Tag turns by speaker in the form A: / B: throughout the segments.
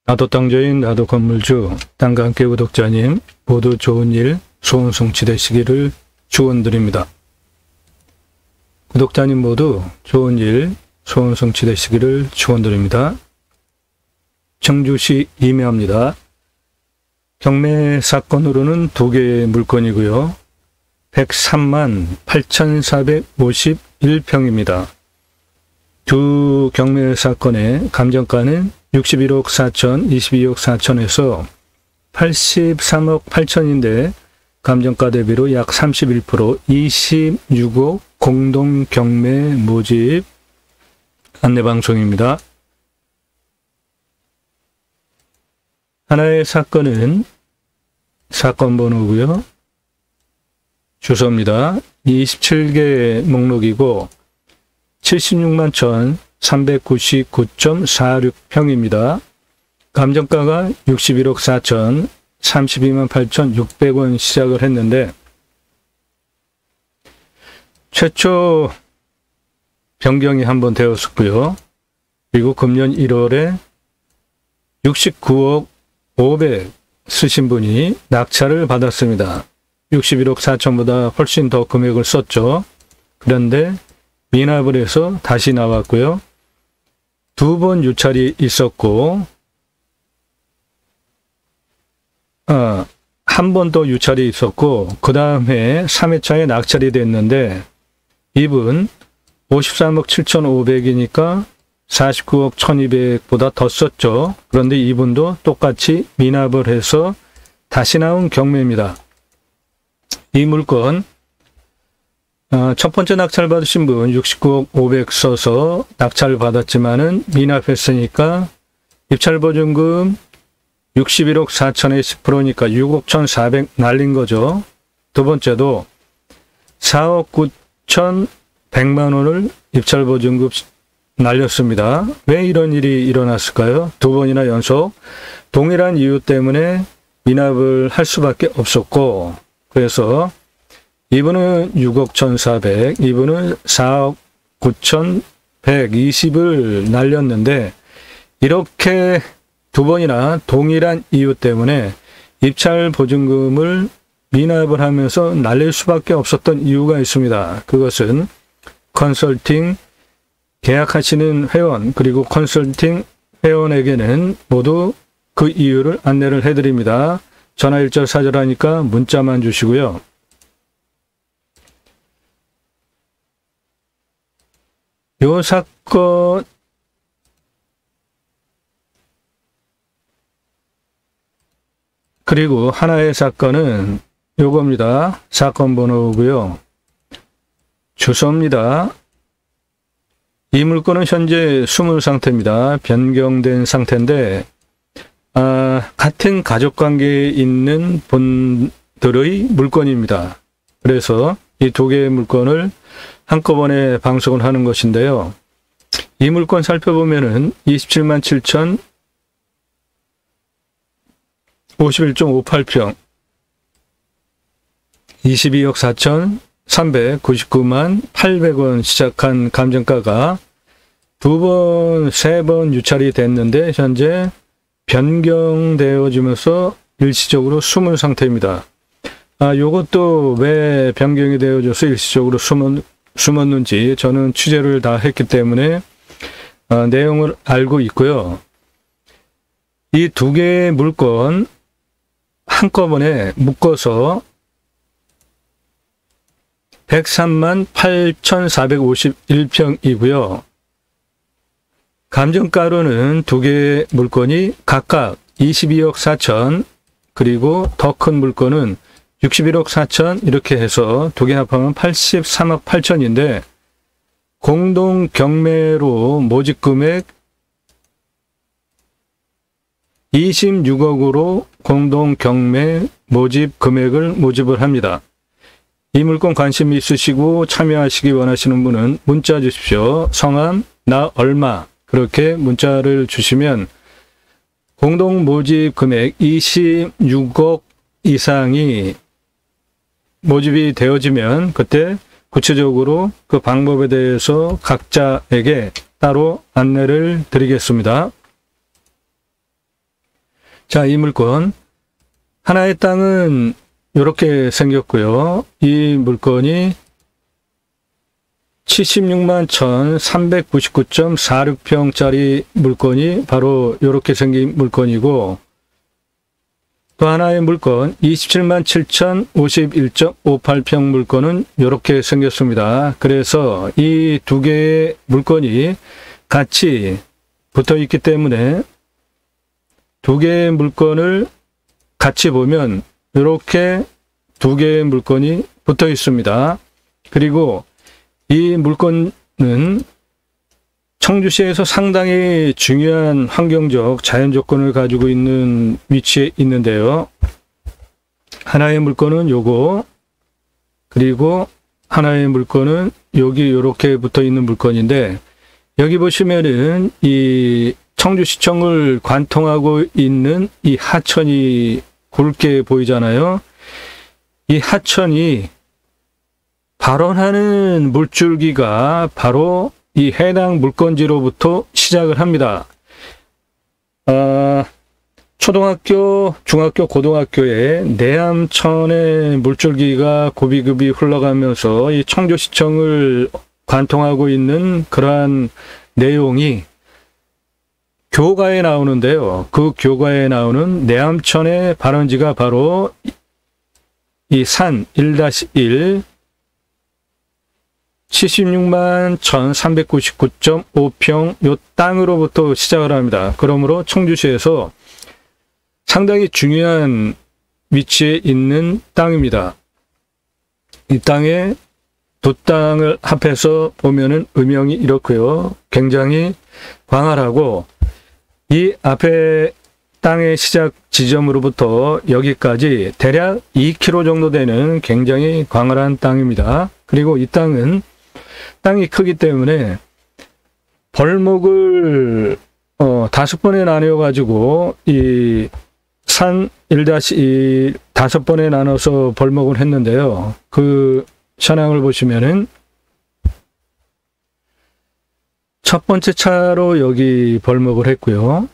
A: 나도 땅주인, 나도 건물주, 땅과 함께 구독자님 모두 좋은 일, 소원 성취되시기를 축원드립니다. 구독자님 모두 좋은 일, 소원 성취되시기를 축원드립니다. 청주시 임야입니다. 경매 사건으로는 2개의 물건이고요. 103만 8,451평입니다. 두 경매 사건의 감정가는 61억 4천, 22억 4천에서 83억 8천인데 감정가 대비로 약 31%, 26억 공동 경매 모집 안내방송입니다. 하나의 사건은 사건 번호고요. 주소입니다. 27개 목록이고 76만 1,399.46평입니다. 감정가가 61억 4천, 32만 8,600원 시작을 했는데 최초 변경이 한번 되었었고요. 그리고 금년 1월에 69억 500 쓰신 분이 낙찰을 받았습니다. 61억 4천보다 훨씬 더 금액을 썼죠. 그런데 미납을 해서 다시 나왔고요. 2번 유찰이 있었고 한 번 더 유찰이 있었고 그 다음에 3회차에 낙찰이 됐는데 이분 53억 7,500이니까 49억 1,200보다 더 썼죠. 그런데 이분도 똑같이 미납을 해서 다시 나온 경매입니다. 이 물건 첫 번째 낙찰 받으신 분 69억 500 써서 낙찰 받았지만은 미납했으니까 입찰보증금 61억 4천의 10%니까 6억 1,400 날린 거죠. 두 번째도 4억 9천 100만 원을 입찰보증금 날렸습니다. 왜 이런 일이 일어났을까요? 두 번이나 연속 동일한 이유 때문에 미납을 할 수밖에 없었고 그래서 이분은 6억 1,400, 이분은 4억 9,120을 날렸는데 이렇게 두 번이나 동일한 이유 때문에 입찰 보증금을 미납을 하면서 날릴 수밖에 없었던 이유가 있습니다. 그것은 컨설팅 계약하시는 회원 그리고 컨설팅 회원에게는 모두 그 이유를 안내를 해드립니다. 전화 1절 4절 하니까 문자만 주시고요. 요 사건 그리고 하나의 사건은 요겁니다. 사건 번호고요. 주소입니다. 이 물건은 현재 숨은 상태입니다. 변경된 상태인데 같은 가족관계에 있는 분들의 물건입니다. 그래서 이 2개의 물건을 한꺼번에 방송을 하는 것인데요. 이 물건 살펴보면은 27만 7천 51.58평 22억 4천 399만 800원 시작한 감정가가 2번, 3번 유찰이 됐는데 현재 변경되어지면서 일시적으로 숨은 상태입니다. 요것도 왜 변경이 되어져서 일시적으로 숨었는지 저는 취재를 다 했기 때문에 내용을 알고 있고요. 이 2개의 물건 한꺼번에 묶어서 103만 8,451평이고요. 감정가로는 2개의 물건이 각각 22억 4천 그리고 더 큰 물건은 61억 4천 이렇게 해서 2개 합하면 83억 8천인데 공동 경매로 모집 금액 26억으로 공동 경매 모집 금액을 모집을 합니다. 이 물건 관심 있으시고 참여하시기 원하시는 분은 문자 주십시오. 성함, 나 얼마 그렇게 문자를 주시면 공동 모집 금액 26억 이상이 모집이 되어지면 그때 구체적으로 그 방법에 대해서 각자에게 따로 안내를 드리겠습니다. 자, 이 물건. 하나의 땅은 이렇게 생겼고요. 이 물건이 76만 1,399.46평짜리 물건이 바로 이렇게 생긴 물건이고, 또 하나의 물건 27만 7,051.58평 물건은 이렇게 생겼습니다. 그래서 이 두 개의 물건이 같이 붙어 있기 때문에 두 개의 물건을 같이 보면 이렇게 두 개의 물건이 붙어 있습니다. 그리고 이 물건은 청주시에서 상당히 중요한 환경적 자연 조건을 가지고 있는 위치에 있는데요. 하나의 물건은 요거, 그리고 하나의 물건은 여기 이렇게 붙어 있는 물건인데, 여기 보시면은 이 청주시청을 관통하고 있는 이 하천이 굵게 보이잖아요. 이 하천이 발원하는 물줄기가 바로 이 해당 물건지로부터 시작을 합니다. 초등학교, 중학교, 고등학교에 내암천의 물줄기가 굽이굽이 흘러가면서 이 청주시청을 관통하고 있는 그러한 내용이 교과에 나오는데요. 그 교과에 나오는 내암천의 발원지가 바로 이 산 1-1 76만 1,399.5평 요 땅으로부터 시작을 합니다. 그러므로 청주시에서 상당히 중요한 위치에 있는 땅입니다. 이 땅에 두 땅을 합해서 보면은 음영이 이렇고요. 굉장히 광활하고, 이 앞에 땅의 시작 지점으로부터 여기까지 대략 2km 정도 되는 굉장히 광활한 땅입니다. 그리고 이 땅은 땅이 크기 때문에 벌목을 5번에 나뉘어 가지고 이 산 1-2 5번에 나눠서 벌목을 했는데요. 그 현황을 보시면은 첫 번째 차로 여기 벌목을 했고요.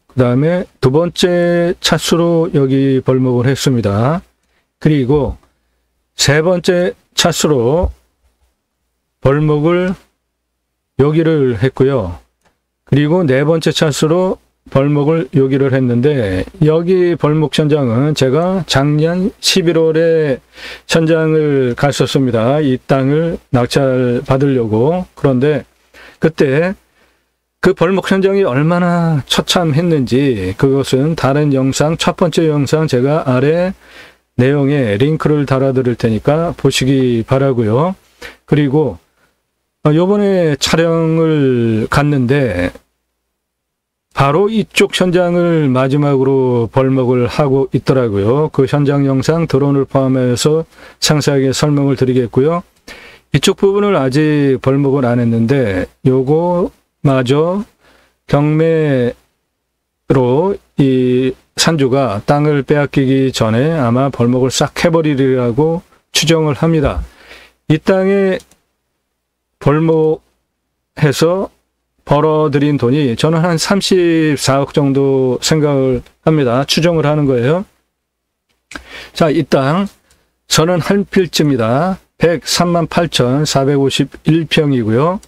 A: 그 다음에 두 번째 차수로 여기 벌목을 했습니다. 그리고 세 번째 차수로 벌목을 여기를 했고요. 그리고 네 번째 차수로 벌목을 여기를 했는데, 여기 벌목 현장은 제가 작년 11월에 현장을 갔었습니다. 이 땅을 낙찰 받으려고. 그런데 그때 그 벌목 현장이 얼마나 처참했는지 그것은 다른 영상, 첫 번째 영상 제가 아래 내용에 링크를 달아드릴 테니까 보시기 바라고요. 그리고 요번에 촬영을 갔는데 바로 이쪽 현장을 마지막으로 벌목을 하고 있더라고요. 그 현장 영상 드론을 포함해서 상세하게 설명을 드리겠고요. 이쪽 부분을 아직 벌목을 안 했는데 요거마저 경매로 이 산주가 땅을 빼앗기기 전에 아마 벌목을 싹 해버리리라고 추정을 합니다. 이 땅에 벌목해서 벌어들인 돈이 저는 한 34억 정도 생각을 합니다. 추정을 하는 거예요. 자, 이 땅 저는 한 필지입니다. 103만 8,451평이고요.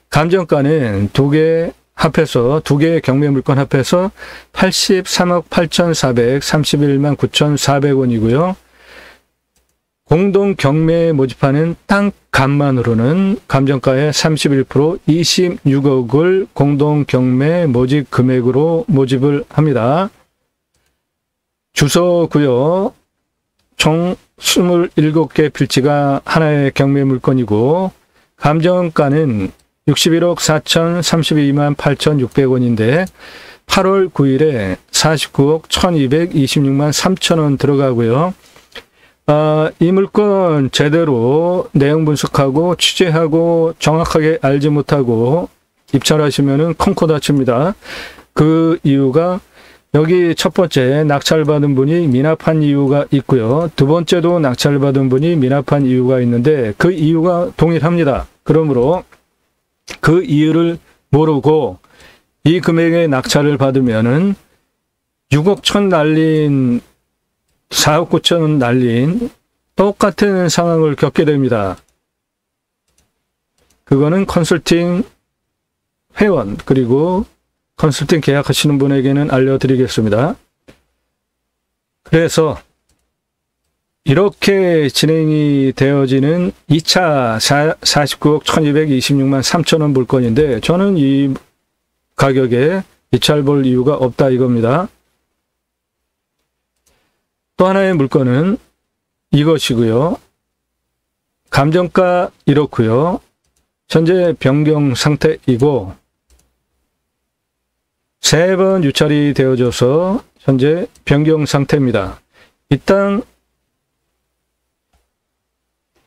A: 감정가는 두 개 합해서, 두 개의 경매 물건 합해서 83억 8,431만 9,400원이고요. 공동 경매에 모집하는 땅 값만으로는 감정가의 31% 26억을 공동 경매 모집 금액으로 모집을 합니다. 주소고요. 총 27개 필지가 하나의 경매 물건이고, 감정가는 61억 4,032만 8,600원인데 8월 9일에 49억 1,226만 3천원 들어가고요. 이 물건 제대로 내용 분석하고 취재하고 정확하게 알지 못하고 입찰하시면은 콩코 다칩니다. 그 이유가 여기 첫 번째 낙찰받은 분이 미납한 이유가 있고요. 두 번째도 낙찰받은 분이 미납한 이유가 있는데 그 이유가 동일합니다. 그러므로 그 이유를 모르고 이 금액의 낙찰을 받으면은 6억 천 날린 4억 9천 날린 똑같은 상황을 겪게 됩니다. 그거는 컨설팅 회원 그리고 컨설팅 계약하시는 분에게는 알려드리겠습니다. 그래서 이렇게 진행이 되어지는 2차 49억 1226만 3천원 물건인데 저는 이 가격에 이차를 볼 이유가 없다 이겁니다. 또 하나의 물건은 이것이고요. 감정가 이렇고요. 현재 변경 상태이고 3번 유찰이 되어져서 현재 변경 상태입니다. 이 땅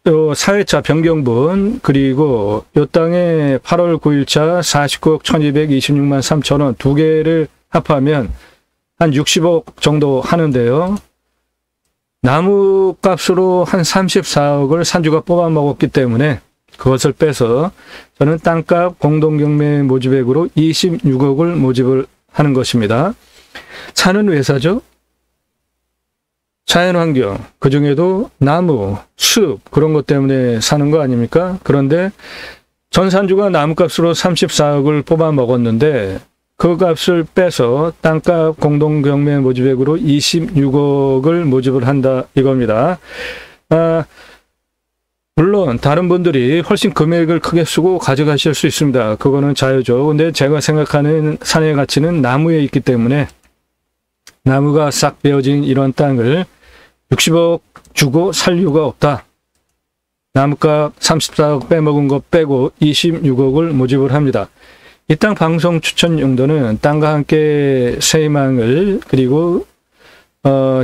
A: 4회차 변경분 그리고 이 땅의 8월 9일차 49억 1226만 3천원 두 개를 합하면 한 60억 정도 하는데요. 나무 값으로 한 34억을 산주가 뽑아먹었기 때문에 그것을 빼서 저는 땅값 공동경매 모집액으로 26억을 모집을 하는 것입니다. 차는 왜 사죠? 자연환경, 그 중에도 나무, 숲 그런 것 때문에 사는 거 아닙니까? 그런데 전산주가 나무값으로 34억을 뽑아먹었는데 그 값을 빼서 땅값 공동경매 모집액으로 26억을 모집을 한다 이겁니다. 물론 다른 분들이 훨씬 금액을 크게 쓰고 가져가실 수 있습니다. 그거는 자유죠. 근데 제가 생각하는 산의 가치는 나무에 있기 때문에 나무가 싹 베어진 이런 땅을 60억 주고 살 이유가 없다. 나무값 34억 빼먹은 거 빼고 26억을 모집을 합니다. 이 땅 방송 추천 용도는 땅과 함께 새희망을 그리고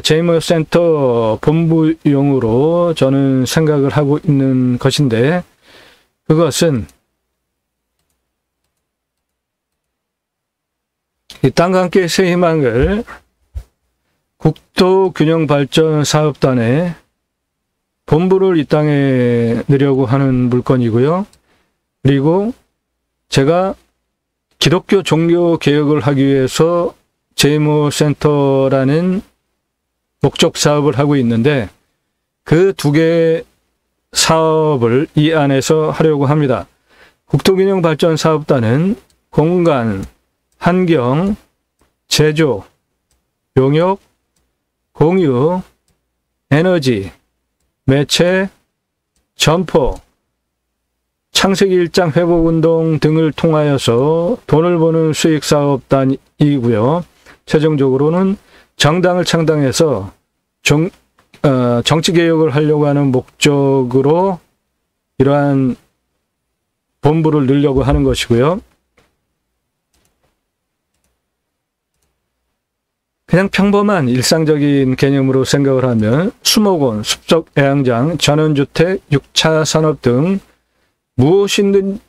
A: 제이모센터 본부용으로 저는 생각을 하고 있는 것인데 그것은 이 땅과 함께 새희망을 국토균형발전사업단의 본부를 이 땅에 내려고 하는 물건이고요. 그리고 제가 기독교 종교 개혁을 하기 위해서 제이모센터라는 목적 사업을 하고 있는데 그 두 개의 사업을 이 안에서 하려고 합니다. 국토균형발전사업단은 공간, 환경, 제조, 용역, 공유, 에너지, 매체, 점포, 창세기 일장 회복운동 등을 통하여서 돈을 버는 수익사업단이고요. 최종적으로는 정당을 창당해서 정치개혁을 하려고 하는 목적으로 이러한 본부를 늘려고 하는 것이고요. 그냥 평범한 일상적인 개념으로 생각을 하면 수목원, 숲속애양장, 전원주택, 6차 산업 등 무엇이든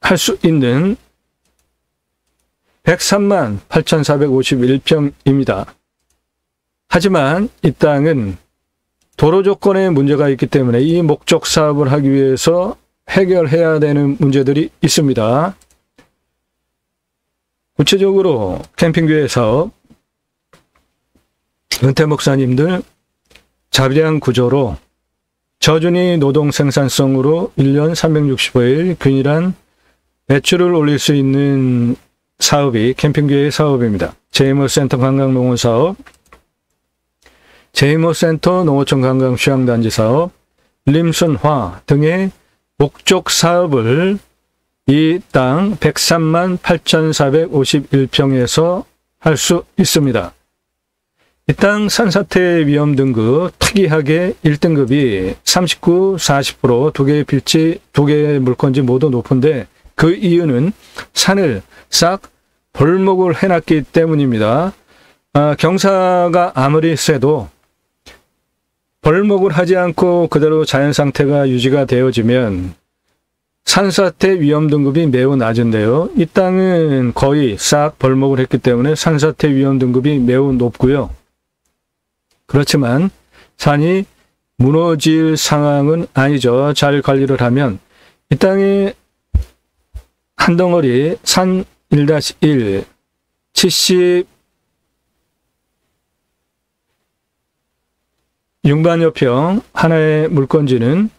A: 할 수 있는 103만 8,451평입니다. 하지만 이 땅은 도로 조건에 문제가 있기 때문에 이 목적 사업을 하기 위해서 해결해야 되는 문제들이 있습니다. 구체적으로 캠핑교회 사업, 은퇴 목사님들 자비량 구조로 저준위 노동 생산성으로 1년 365일 균일한 매출을 올릴 수 있는 사업이 캠핑교회 사업입니다. 제이모센터 관광농원 사업, 제이모센터 농어촌 관광 휴양단지 사업, 림순화 등의 목적 사업을 이 땅 103만 8,451평에서 할 수 있습니다. 이 땅 산사태 위험 등급 특이하게 1등급이 39, 40% 두 개의 필지, 두 개의 물건지 모두 높은데 그 이유는 산을 싹 벌목을 해놨기 때문입니다. 경사가 아무리 세도 벌목을 하지 않고 그대로 자연 상태가 유지가 되어지면 산사태 위험 등급이 매우 낮은데요. 이 땅은 거의 싹 벌목을 했기 때문에 산사태 위험 등급이 매우 높고요. 그렇지만 산이 무너질 상황은 아니죠. 잘 관리를 하면. 이 땅의 한 덩어리 산 1-1, 76만여 평 하나의 물건지는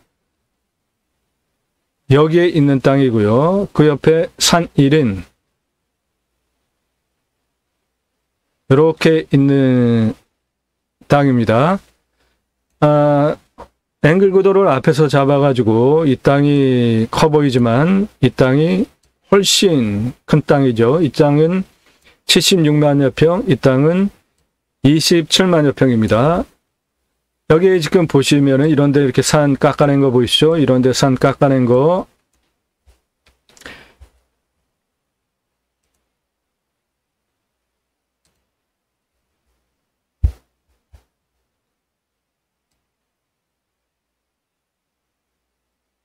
A: 여기에 있는 땅이고요. 그 옆에 산 1은 이렇게 있는 땅입니다. 앵글 구도를 앞에서 잡아가지고 이 땅이 커 보이지만 이 땅이 훨씬 큰 땅이죠. 이 땅은 76만여 평, 이 땅은 27만여 평입니다. 여기 지금 보시면은 이런데 이렇게 산 깎아낸 거 보이시죠? 이런데 산 깎아낸 거.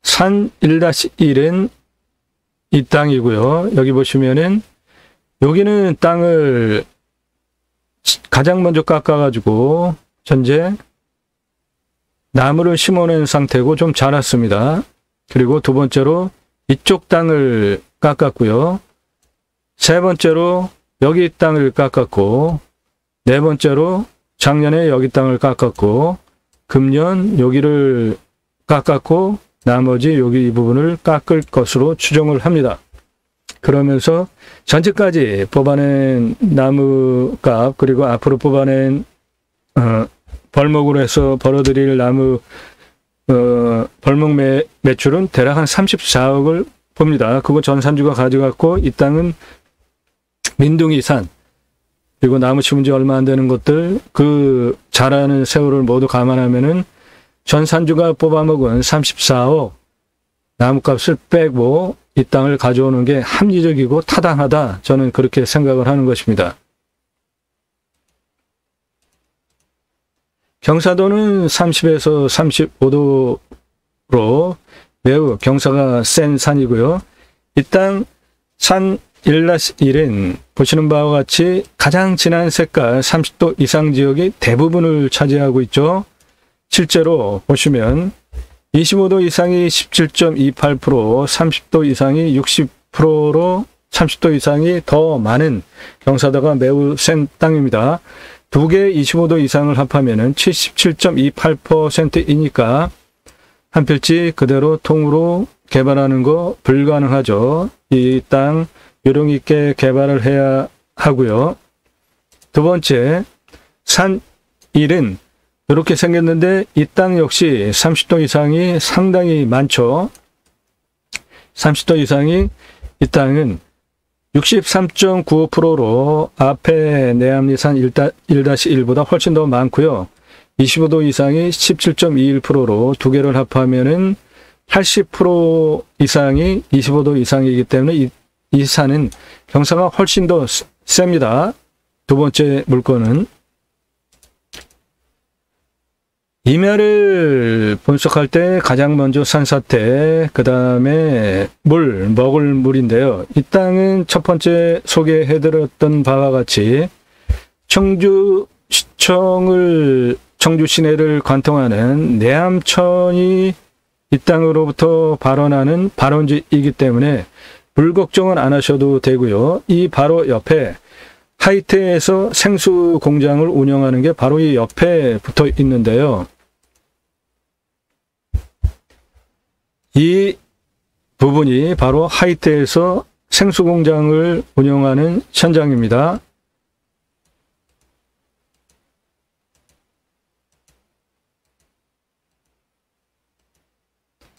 A: 산 1-1은 이 땅이고요. 여기 보시면은 여기는 땅을 가장 먼저 깎아가지고 현재 나무를 심어놓은 상태고 좀 자랐습니다. 그리고 두 번째로 이쪽 땅을 깎았고요. 세 번째로 여기 땅을 깎았고, 네 번째로 작년에 여기 땅을 깎았고, 금년 여기를 깎았고, 나머지 여기 이 부분을 깎을 것으로 추정을 합니다. 그러면서 전체까지 뽑아낸 나무값, 그리고 앞으로 뽑아낸 벌목으로 해서 벌어들일 나무 벌목 매출은 대략 한 34억을 봅니다. 그거 전산주가 가져갔고, 이 땅은 민둥이산, 그리고 나무 심은 지 얼마 안 되는 것들, 그 자라는 세월을 모두 감안하면은 전산주가 뽑아먹은 34억 나무값을 빼고 이 땅을 가져오는 게 합리적이고 타당하다. 저는 그렇게 생각을 하는 것입니다. 경사도는 30에서 35도로 매우 경사가 센 산이고요. 이 땅 산 1-1은 보시는 바와 같이 가장 진한 색깔 30도 이상 지역이 대부분을 차지하고 있죠. 실제로 보시면 25도 이상이 17.28%, 30도 이상이 60%로 30도 이상이 더 많은 경사도가 매우 센 땅입니다. 두 개 25도 이상을 합하면은 77.28%이니까 한 필지 그대로 통으로 개발하는 거 불가능하죠. 이 땅 요령 있게 개발을 해야 하고요. 두 번째, 산 1은 이렇게 생겼는데 이 땅 역시 30도 이상이 상당히 많죠. 30도 이상이 이 땅은 63.95%로 앞에 내암리산 1-1보다 훨씬 더 많고요. 25도 이상이 17.21%로 두 개를 합하면은 80% 이상이 25도 이상이기 때문에 이 산은 경사가 훨씬 더 셉니다. 두 번째 물건은 임야를 분석할 때 가장 먼저 산사태, 그 다음에 먹을 물인데요. 이 땅은 첫 번째 소개해드렸던 바와 같이 청주 시내를 관통하는 내암천이 이 땅으로부터 발원하는 발원지이기 때문에 물 걱정은 안 하셔도 되고요. 이 바로 옆에 하이테에서 생수 공장을 운영하는 게 바로 이 옆에 붙어 있는데요. 이 부분이 바로 하이테에서 생수 공장을 운영하는 현장입니다.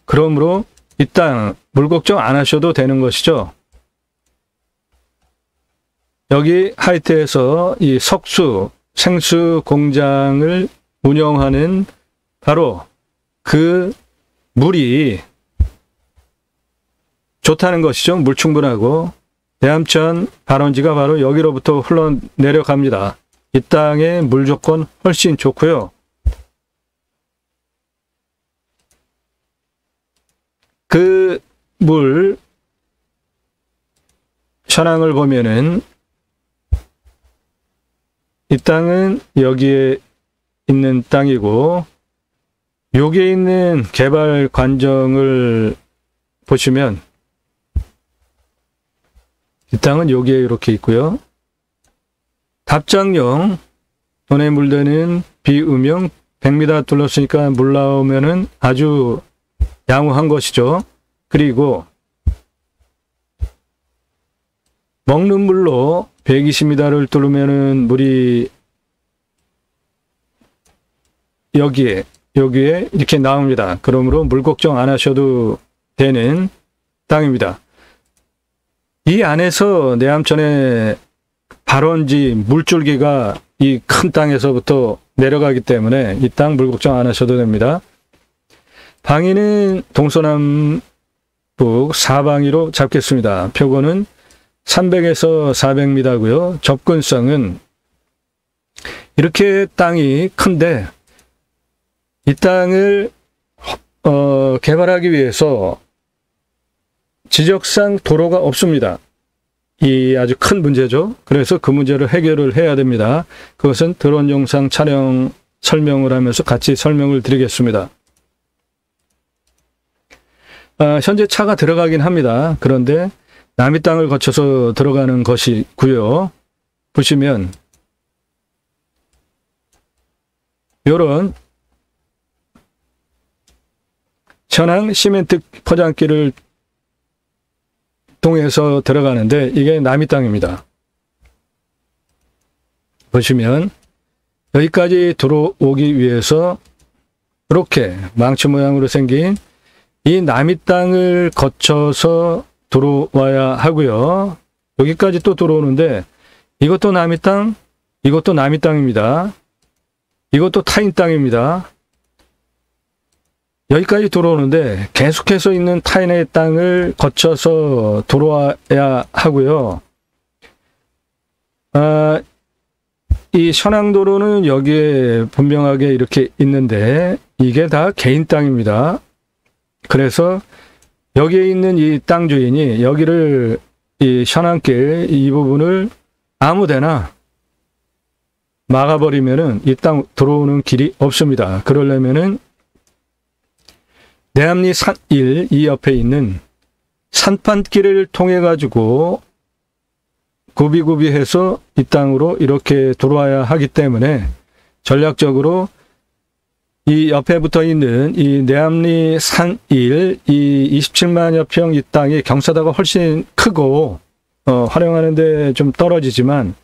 A: 그러므로 이 땅 물 걱정 안 하셔도 되는 것이죠. 여기 하이테에서 이 생수 공장을 운영하는 바로 그 물이 좋다는 것이죠. 물 충분하고 내암천 발원지가 바로 여기로부터 흘러내려갑니다. 이 땅의 물 조건 훨씬 좋고요. 그 물 현황을 보면은 이 땅은 여기에 있는 땅이고 여기에 있는 개발 관정을 보시면 이 땅은 여기에 이렇게 있고요. 답장용 돈에 물드는 비음용 100m 둘렀으니까 물 나오면은 아주 양호한 것이죠. 그리고 먹는 물로 120m를 뚫으면은 물이 여기에 이렇게 나옵니다. 그러므로 물 걱정 안 하셔도 되는 땅입니다. 이 안에서 내암천의 발원지 물줄기가 이 큰 땅에서부터 내려가기 때문에 이 땅 물 걱정 안 하셔도 됩니다. 방위는 동서남북 사방위로 잡겠습니다. 표고는 300에서 400m고요. 접근성은 이렇게 땅이 큰데 이 땅을 개발하기 위해서 지적상 도로가 없습니다. 이 아주 큰 문제죠. 그래서 그 문제를 해결을 해야 됩니다. 그것은 드론 영상 촬영 설명을 하면서 같이 설명을 드리겠습니다. 현재 차가 들어가긴 합니다. 그런데 남의 땅을 거쳐서 들어가는 것이고요. 보시면 이런 천왕 시멘트 포장기를 통해서 들어가는데 이게 남의 땅입니다. 보시면 여기까지 들어오기 위해서 이렇게 망치 모양으로 생긴 이 남의 땅을 거쳐서 들어와야 하고요. 여기까지 또 들어오는데 이것도 남의 땅, 이것도 남의 땅입니다. 이것도 타인 땅입니다. 여기까지 들어오는데 계속해서 있는 타인의 땅을 거쳐서 들어와야 하고요. 이 현황도로는 여기에 분명하게 이렇게 있는데 이게 다 개인 땅입니다. 그래서 여기에 있는 이 땅 주인이 여기를 이 현황길 이 부분을 아무데나 막아버리면은 이 땅 들어오는 길이 없습니다. 그러려면은 내암리 산 1, 이 옆에 있는 산판길을 통해 가지고 구비구비해서 이 땅으로 이렇게 들어와야 하기 때문에 전략적으로 이 옆에 붙어 있는 이 내암리 산 1, 이 27만여 평 이 땅이 경사도가 훨씬 크고 활용하는데 좀 떨어지지만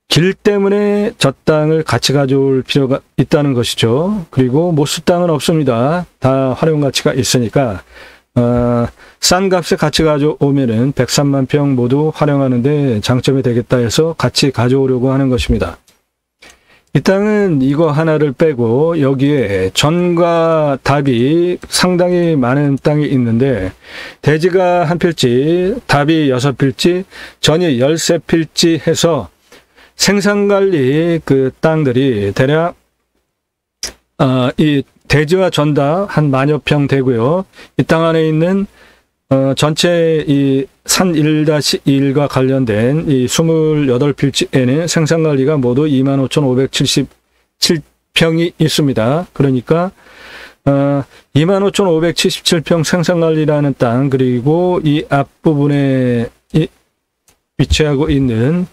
A: 길 때문에 저 땅을 같이 가져올 필요가 있다는 것이죠. 그리고 못 쓸 땅은 없습니다. 다 활용 가치가 있으니까 싼 값에 같이 가져오면은 103만 평 모두 활용하는데 장점이 되겠다 해서 같이 가져오려고 하는 것입니다. 이 땅은 이거 하나를 빼고 여기에 전과 답이 상당히 많은 땅이 있는데 대지가 한 필지, 답이 6필지, 전이 13필지 해서 생산관리 그 땅들이 대략 이 대지와 전다 한 10,000여 평 되고요. 이 땅 안에 있는 전체 이 산 1-1과 관련된 이 28필지에는 생산관리가 모두 25,577평이 있습니다. 그러니까 25,577평 생산관리라는 땅, 그리고 이 앞부분에 위치하고 있는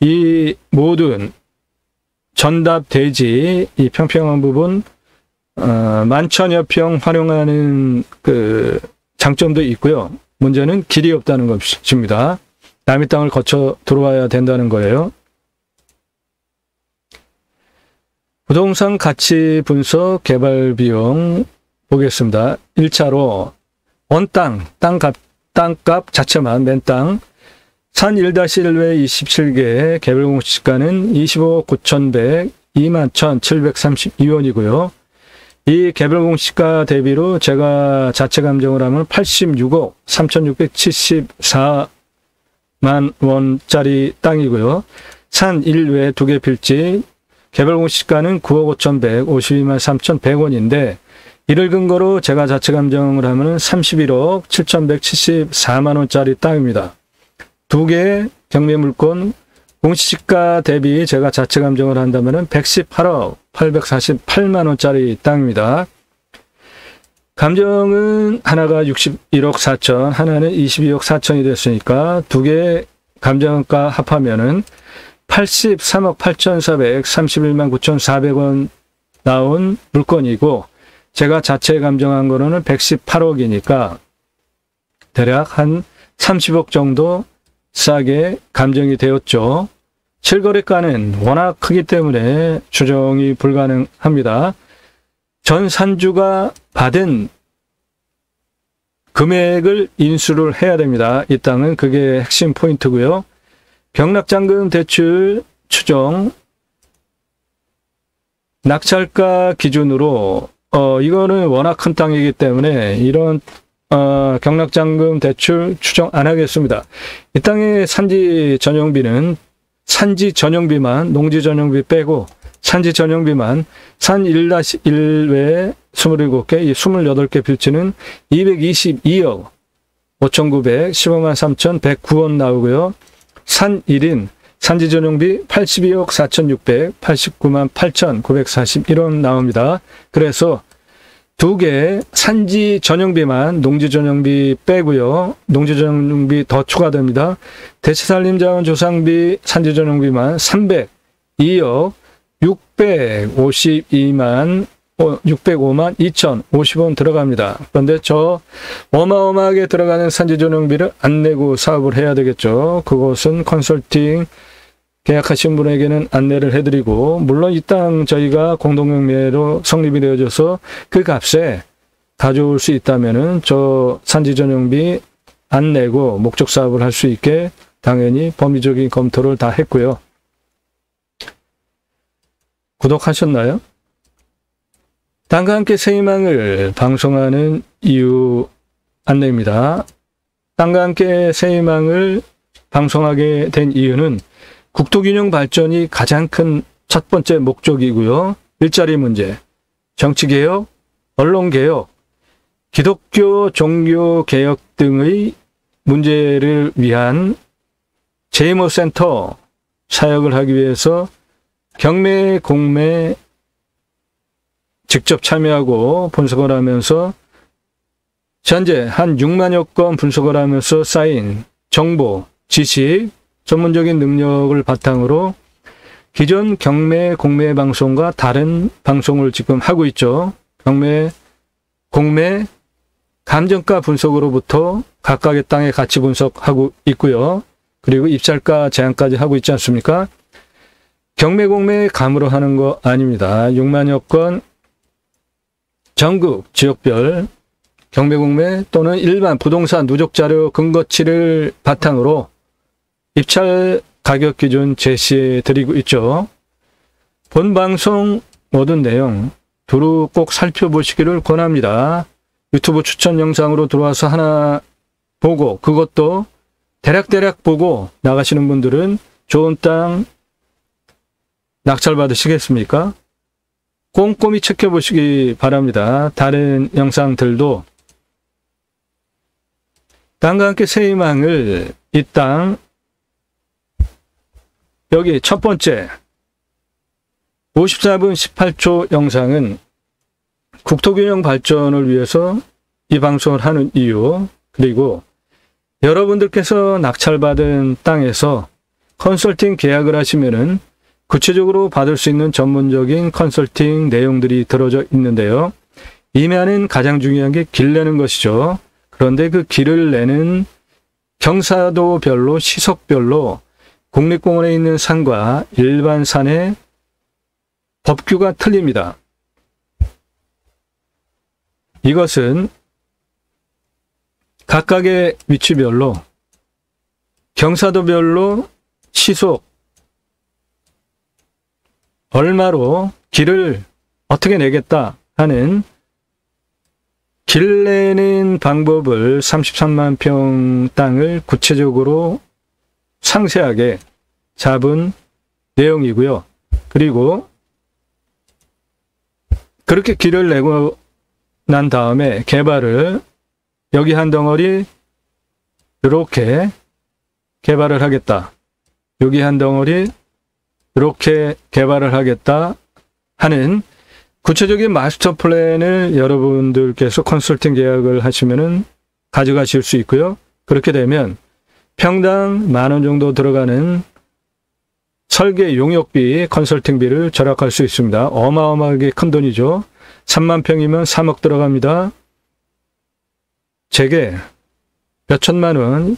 A: 이 모든 전답 대지 이 평평한 부분 11,000여 평 활용하는 그 장점도 있고요. 문제는 길이 없다는 것입니다. 남의 땅을 거쳐 들어와야 된다는 거예요. 부동산 가치 분석 개발 비용 보겠습니다. 1차로 원 땅값 자체만 맨 땅 산 1-1 외 27개 개별 공시가는 25억 9,100, 21,732원이고요. 이 개별 공시가 대비로 제가 자체 감정을 하면 86억 3,674만 원짜리 땅이고요. 산 1외 2개 필지 개별 공시가는 9억 5,100, 52만 3,100원인데 이를 근거로 제가 자체 감정을 하면 31억 7,174만 원짜리 땅입니다. 2개의 경매물건 공시지가 대비 제가 자체 감정을 한다면 118억 848만 원짜리 땅입니다. 감정은 하나가 61억 4천, 하나는 22억 4천이 됐으니까 2개 감정가 합하면은 83억 8,431만 9,400원 나온 물건이고 제가 자체 감정한 거로는 118억이니까 대략 한 30억 정도 싸게 감정이 되었죠. 실거래가는 워낙 크기 때문에 추정이 불가능합니다. 전 산주가 받은 금액을 인수를 해야 됩니다. 이 땅은 그게 핵심 포인트고요. 경락잔금 대출 추정 낙찰가 기준으로 이거는 워낙 큰 땅이기 때문에 이런 경락잔금 대출 추정 안 하겠습니다. 이 땅의 산지 전용비만 농지 전용비 빼고 산지 전용비만 산 1-1 외에 27개, 이 28개 필지는 222억 5,915만 3,109원 나오고요. 산 1인 산지 전용비 82억 4,689만 8,941원 나옵니다. 그래서 두 개 산지 전용비만 농지 전용비 빼고요. 농지 전용비 더 추가됩니다. 대체산림자원 조상비 산지 전용비만 302억 605만 2,050원 들어갑니다. 그런데 저 어마어마하게 들어가는 산지 전용비를 안 내고 사업을 해야 되겠죠. 그것은 컨설팅 계약하신 분에게는 안내를 해드리고, 물론 이 땅 저희가 공동명매로 성립이 되어져서 그 값에 가져올 수 있다면은 저 산지 전용비 안 내고 목적 사업을 할 수 있게 당연히 범위적인 검토를 다 했고요. 구독하셨나요? 땅과 함께 새 희망을 방송하는 이유 안내입니다. 땅과 함께 새 희망을 방송하게 된 이유는 국토균형 발전이 가장 큰 첫 번째 목적이고요. 일자리 문제, 정치개혁, 언론개혁, 기독교 종교개혁 등의 문제를 위한 재무센터 사역을 하기 위해서 경매, 공매 직접 참여하고 분석을 하면서 현재 한 6만여 건 분석을 하면서 쌓인 정보, 지식, 전문적인 능력을 바탕으로 기존 경매, 공매 방송과 다른 방송을 지금 하고 있죠. 경매, 공매, 감정가 분석으로부터 각각의 땅의 가치 분석하고 있고요. 그리고 입찰가 제한까지 하고 있지 않습니까? 경매, 공매 감으로 하는 거 아닙니다. 6만여 건 전국 지역별 경매, 공매 또는 일반 부동산 누적 자료 근거치를 바탕으로 입찰 가격 기준 제시해 드리고 있죠. 본 방송 모든 내용 두루 꼭 살펴보시기를 권합니다. 유튜브 추천 영상으로 들어와서 하나 보고 그것도 대략 보고 나가시는 분들은 좋은 땅 낙찰 받으시겠습니까? 꼼꼼히 체크보시기 바랍니다. 다른 영상들도 땅과 함께 새 희망을 이 땅 여기 첫 번째 54분 18초 영상은 국토균형 발전을 위해서 이 방송을 하는 이유, 그리고 여러분들께서 낙찰받은 땅에서 컨설팅 계약을 하시면은 구체적으로 받을 수 있는 전문적인 컨설팅 내용들이 들어져 있는데요. 임야는 가장 중요한 게 길 내는 것이죠. 그런데 그 길을 내는 경사도별로 시속별로 국립공원에 있는 산과 일반 산의 법규가 틀립니다. 이것은 각각의 위치별로 경사도별로 시속 얼마로 길을 어떻게 내겠다 하는 길 내는 방법을 33만 평 땅을 구체적으로 상세하게 잡은 내용이고요. 그리고 그렇게 길을 내고 난 다음에 개발을 여기 한 덩어리 이렇게 개발을 하겠다. 여기 한 덩어리 이렇게 개발을 하겠다 하는 구체적인 마스터 플랜을 여러분들께서 컨설팅 계약을 하시면은 가져가실 수 있고요. 그렇게 되면 평당 10,000원 정도 들어가는 설계 용역비, 컨설팅비를 절약할 수 있습니다. 어마어마하게 큰 돈이죠. 3만 평이면 3억 들어갑니다. 제게 몇 천만 원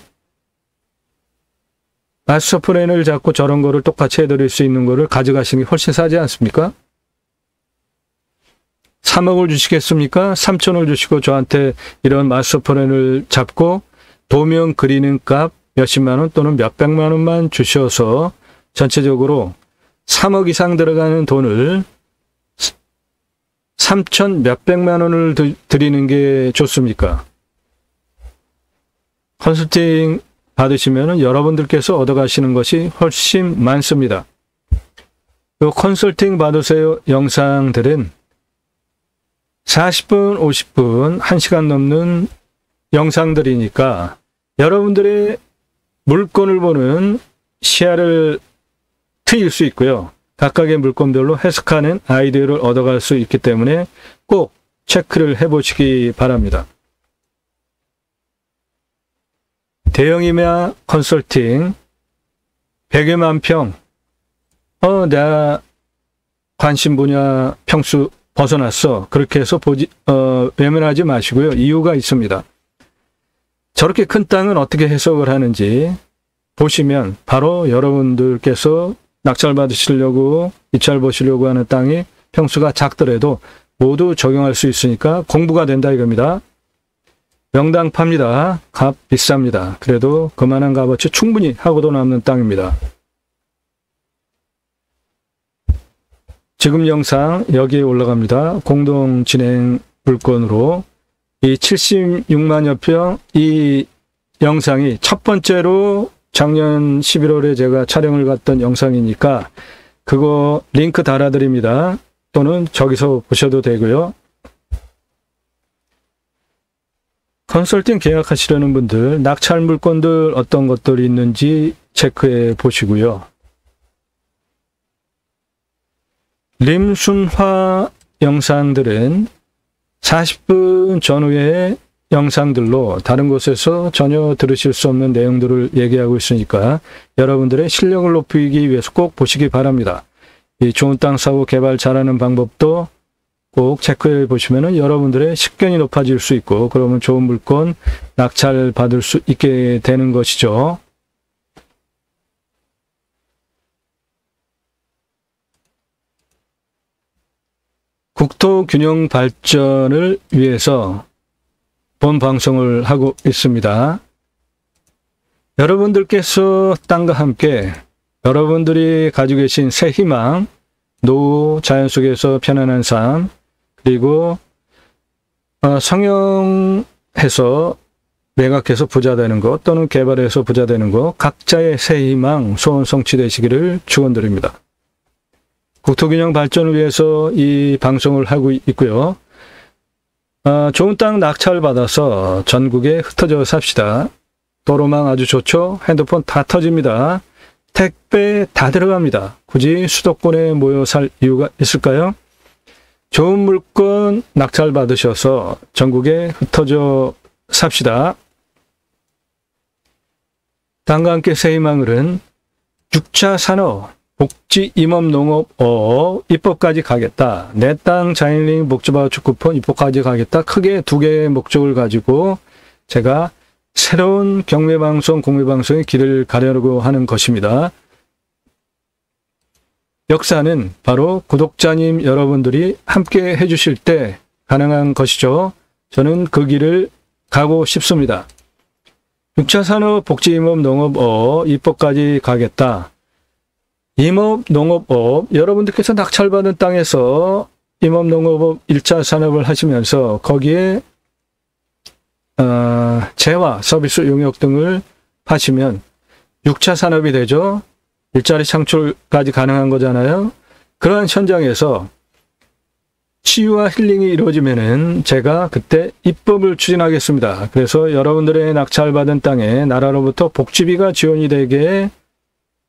A: 마스터 플랜을 잡고 저런 거를 똑같이 해드릴 수 있는 거를 가져가시는 게 훨씬 싸지 않습니까? 3억을 주시겠습니까? 3천을 주시고 저한테 이런 마스터 플랜을 잡고 도면 그리는 값 몇십만 원 또는 몇백만 원만 주셔서 전체적으로 3억 이상 들어가는 돈을 3천 몇백만 원을 드리는 게 좋습니까? 컨설팅 받으시면 여러분들께서 얻어가시는 것이 훨씬 많습니다. 이 컨설팅 받으세요 영상들은 40분, 50분, 1시간 넘는 영상들이니까 여러분들의 물건을 보는 시야를 트일 수 있고요. 각각의 물건별로 해석하는 아이디어를 얻어갈 수 있기 때문에 꼭 체크를 해보시기 바랍니다. 대형이나 컨설팅 100여만 평 내가 관심 분야 평수 벗어났어. 그렇게 해서 외면하지 마시고요. 이유가 있습니다. 저렇게 큰 땅은 어떻게 해석을 하는지 보시면 바로 여러분들께서 낙찰 받으시려고 입찰 보시려고 하는 땅이 평수가 작더라도 모두 적용할 수 있으니까 공부가 된다 이겁니다. 명당 팝니다. 값 비쌉니다. 그래도 그만한 값어치 충분히 하고도 남는 땅입니다. 지금 영상 여기에 올라갑니다. 공동 진행 물건으로 이 76만여 평 이 영상이 첫 번째로 작년 11월에 제가 촬영을 갔던 영상이니까 그거 링크 달아드립니다. 또는 저기서 보셔도 되고요. 컨설팅 계약하시려는 분들 낙찰 물건들 어떤 것들이 있는지 체크해 보시고요. 림순화 영상들은 40분 전후의 영상들로 다른 곳에서 전혀 들으실 수 없는 내용들을 얘기하고 있으니까 여러분들의 실력을 높이기 위해서 꼭 보시기 바랍니다. 이 좋은 땅 사고 개발 잘하는 방법도 꼭 체크해 보시면 여러분들의 식견이 높아질 수 있고 그러면 좋은 물건 낙찰 받을 수 있게 되는 것이죠. 국토 균형 발전을 위해서 본 방송을 하고 있습니다. 여러분들께서 땅과 함께 여러분들이 가지고 계신 새 희망, 노후, 자연 속에서 편안한 삶, 그리고 성형해서 매각해서 부자 되는 것 또는 개발해서 부자 되는 것 각자의 새 희망, 소원 성취되시기를 축원드립니다. 국토균형 발전을 위해서 이 방송을 하고 있고요. 좋은 땅 낙찰 받아서 전국에 흩어져 삽시다. 도로망 아주 좋죠? 핸드폰 다 터집니다. 택배 다 들어갑니다. 굳이 수도권에 모여 살 이유가 있을까요? 좋은 물건 낙찰 받으셔서 전국에 흩어져 삽시다. 땅과 함께 새 희망을은 6차 산업, 복지, 임업, 농업, 입법까지 가겠다. 내 땅 자연링 복지바우처 쿠폰 입법까지 가겠다. 크게 두 개의 목적을 가지고 제가 새로운 경매방송, 공매방송의 길을 가려고 하는 것입니다. 역사는 바로 구독자님 여러분들이 함께 해주실 때 가능한 것이죠. 저는 그 길을 가고 싶습니다. 6차 산업, 복지, 임업, 농업, 입법까지 가겠다. 임업, 농업업, 여러분들께서 낙찰받은 땅에서 임업, 농업업 1차 산업을 하시면서 거기에 재화, 서비스, 용역 등을 하시면 6차 산업이 되죠. 일자리 창출까지 가능한 거잖아요. 그러한 현장에서 치유와 힐링이 이루어지면은 제가 그때 입법을 추진하겠습니다. 그래서 여러분들의 낙찰받은 땅에 나라로부터 복지비가 지원이 되게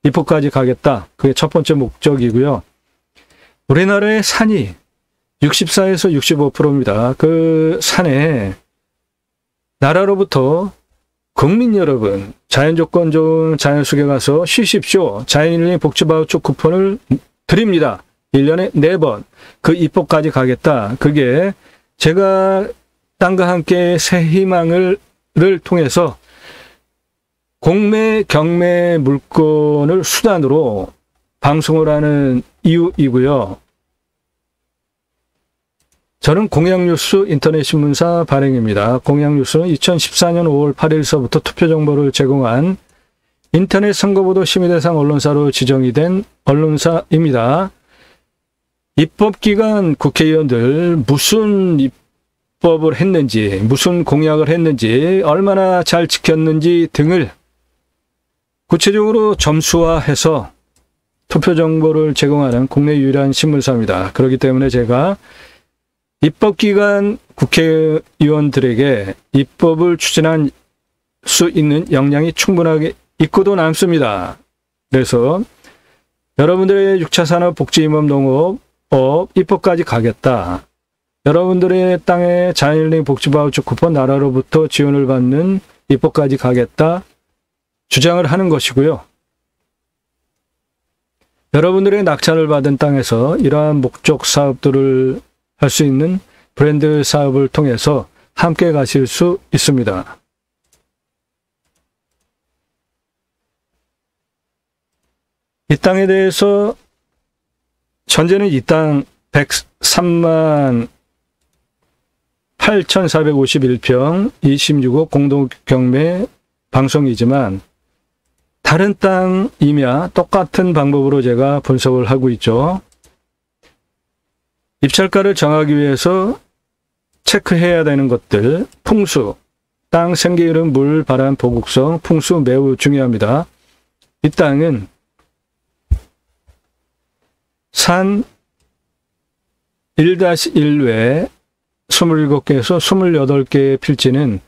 A: 입법까지 가겠다. 그게 첫 번째 목적이고요. 우리나라의 산이 64에서 65%입니다. 그 산에 나라로부터 국민 여러분, 자연 조건 좋은 자연숙에 가서 쉬십시오. 자연일링 복지바우처 쿠폰을 드립니다. 1년에 4번. 그 입법까지 가겠다. 그게 제가 땅과 함께 새 희망을 통해서 공매, 경매 물건을 수단으로 방송을 하는 이유이고요. 저는 공양뉴스 인터넷신문사 발행입니다. 공양뉴스는 2014년 5월 8일서부터 투표 정보를 제공한 인터넷 선거보도 심의대상 언론사로 지정이 된 언론사입니다. 입법기관 국회의원들 무슨 입법을 했는지, 무슨 공약을 했는지, 얼마나 잘 지켰는지 등을 구체적으로 점수화해서 투표 정보를 제공하는 국내 유일한 신문사입니다. 그렇기 때문에 제가 입법기관 국회의원들에게 입법을 추진할 수 있는 역량이 충분하게 있고도 남습니다. 그래서 여러분들의 6차 산업 복지임업 농업 입법까지 가겠다. 여러분들의 땅에 자연일링 복지바우처 쿠폰 나라로부터 지원을 받는 입법까지 가겠다. 주장을 하는 것이고요. 여러분들의 낙찰을 받은 땅에서 이러한 목적 사업들을 할 수 있는 브랜드 사업을 통해서 함께 가실 수 있습니다. 이 땅에 대해서 현재는 이 땅 103만 8,451평 26억 공동경매 방송이지만 다른 땅이며 똑같은 방법으로 제가 분석을 하고 있죠. 입찰가를 정하기 위해서 체크해야 되는 것들, 풍수, 땅 생기름, 물, 바람, 보국성, 풍수 매우 중요합니다. 이 땅은 산 1-1 외에 27개에서 28개의 필지는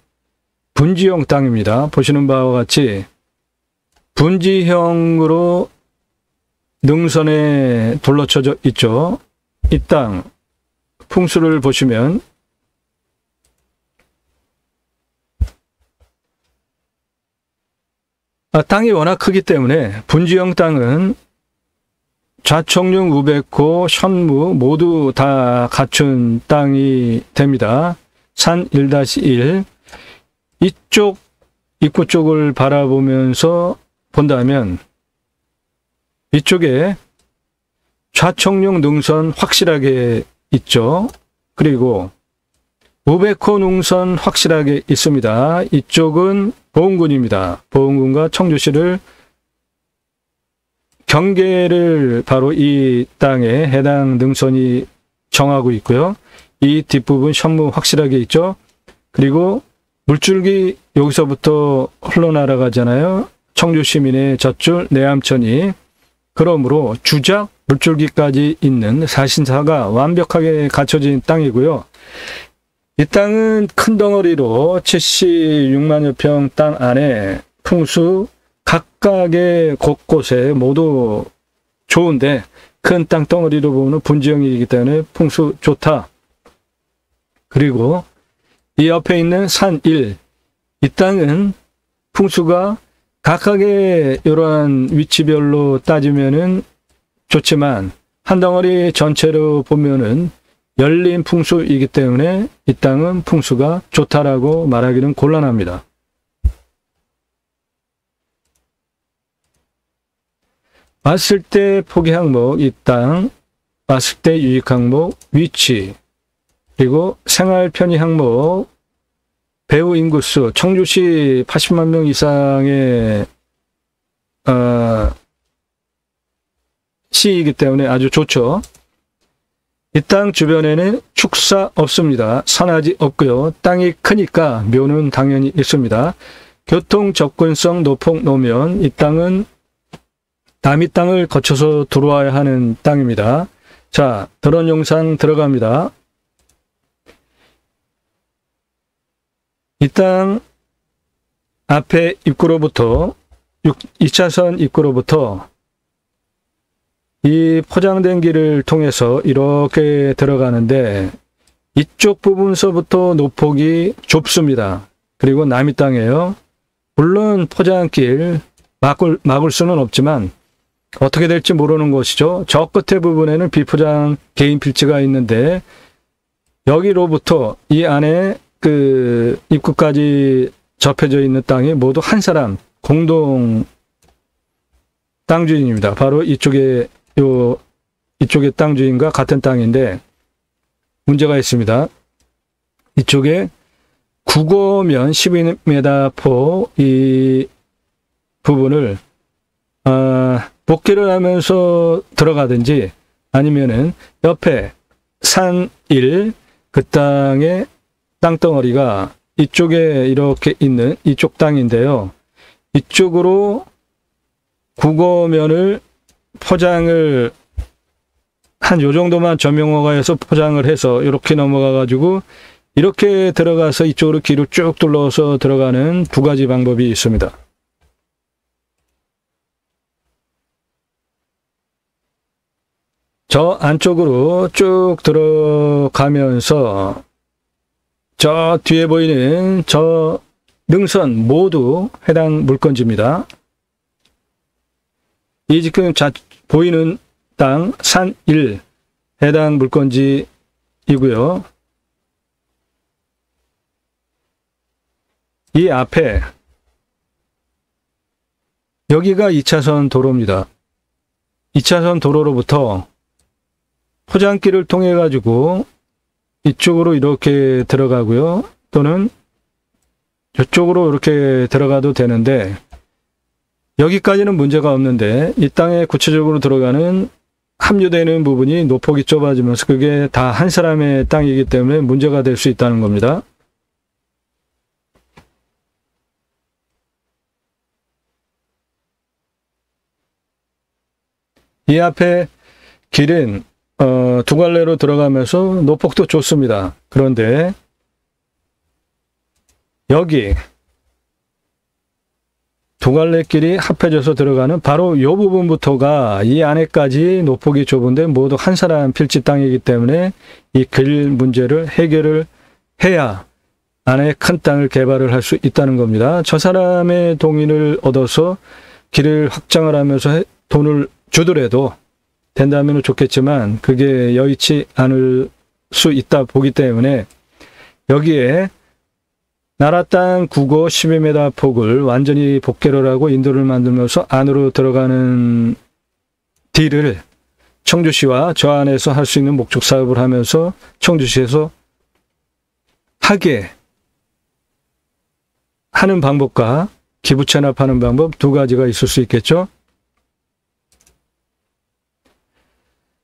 A: 분지형 땅입니다. 보시는 바와 같이 분지형으로 능선에 둘러쳐져 있죠. 이 땅 풍수를 보시면 땅이 워낙 크기 때문에 분지형 땅은 좌청룡, 우백호, 현무 모두 다 갖춘 땅이 됩니다. 산 1-1 이쪽 입구 쪽을 바라보면서 본다면 이쪽에 좌청룡 능선 확실하게 있죠. 그리고 우백호 능선 확실하게 있습니다. 이쪽은 보은군입니다. 보은군과 청주시를 경계를 바로 이 땅에 해당 능선이 정하고 있고요. 이 뒷부분 현무 확실하게 있죠. 그리고 물줄기 여기서부터 흘러나가잖아요. 청주 시민의 젖줄 내암천이. 그러므로 주작 물줄기까지 있는 사신사가 완벽하게 갖춰진 땅이고요. 이 땅은 큰 덩어리로 76만여 평 땅 안에 풍수 각각의 곳곳에 모두 좋은데 큰 땅 덩어리로 보면 분지형이기 때문에 풍수 좋다. 그리고 이 옆에 있는 산 1, 이 땅은 풍수가 각각의 이러한 위치별로 따지면은 좋지만 한 덩어리 전체로 보면은 열린 풍수이기 때문에 이 땅은 풍수가 좋다라고 말하기는 곤란합니다. 왔을 때 포기 항목, 이 땅, 왔을 때 유익 항목, 위치, 그리고 생활 편의 항목, 배후 인구수, 청주시 80만 명 이상의 시이기 때문에 아주 좋죠. 이 땅 주변에는 축사 없습니다. 산하지 없고요. 땅이 크니까 묘는 당연히 있습니다. 교통 접근성 노폭 노면, 이 땅은 남의 땅을 거쳐서 들어와야 하는 땅입니다. 자, 드론 영상 들어갑니다. 이 땅 앞에 입구로부터 2차선 입구로부터 이 포장된 길을 통해서 이렇게 들어가는데 이쪽 부분서부터 노폭이 좁습니다. 그리고 남의 땅이에요. 물론 포장길 막을 수는 없지만 어떻게 될지 모르는 것이죠. 저 끝에 부분에는 비포장 개인 필지가 있는데 여기로부터 이 안에 그 입구까지 접혀져 있는 땅이 모두 한 사람 공동 땅 주인입니다. 바로 이쪽에 이쪽의 땅 주인과 같은 땅인데 문제가 있습니다. 이쪽에 국어면 12m 폭 이 부분을 복귀를 하면서 들어가든지 아니면은 옆에 산 1, 그 땅의 땅덩어리가 이쪽에 이렇게 있는 이쪽 땅인데요. 이쪽으로 국어면을 포장을 한 요 정도만 점용허가해서 포장을 해서 이렇게 넘어가 가지고 이렇게 들어가서 이쪽으로 길을 쭉 둘러서 들어가는 두 가지 방법이 있습니다. 저 안쪽으로 쭉 들어가면서 저 뒤에 보이는 저 능선 모두 해당 물건지입니다. 이 지금 보이는 땅 산 1 해당 물건지이고요. 이 앞에 여기가 2차선 도로입니다. 2차선 도로로부터 포장길을 통해 가지고 이쪽으로 이렇게 들어가고요. 또는 이쪽으로 이렇게 들어가도 되는데 여기까지는 문제가 없는데 이 땅에 구체적으로 들어가는 합류되는 부분이 노폭이 좁아지면서 그게 다 한 사람의 땅이기 때문에 문제가 될 수 있다는 겁니다. 이 앞에 길은 두 갈래로 들어가면서 노폭도 좋습니다. 그런데 여기 두 갈래 길이 합해져서 들어가는 바로 이 부분부터가 이 안에까지 노폭이 좁은데 모두 한 사람 필지 땅이기 때문에 이 길 문제를 해결을 해야 안에 큰 땅을 개발을 할 수 있다는 겁니다. 저 사람의 동의를 얻어서 길을 확장을 하면서 돈을 주더라도 된다면 좋겠지만 그게 여의치 않을 수 있다 보기 때문에 여기에 나라 땅 국어 12m 폭을 완전히 복개를 하고 인도를 만들면서 안으로 들어가는 딜을 청주시와 저 안에서 할 수 있는 목적 사업을 하면서 청주시에서 하게 하는 방법과 기부 체납하는 방법 두 가지가 있을 수 있겠죠.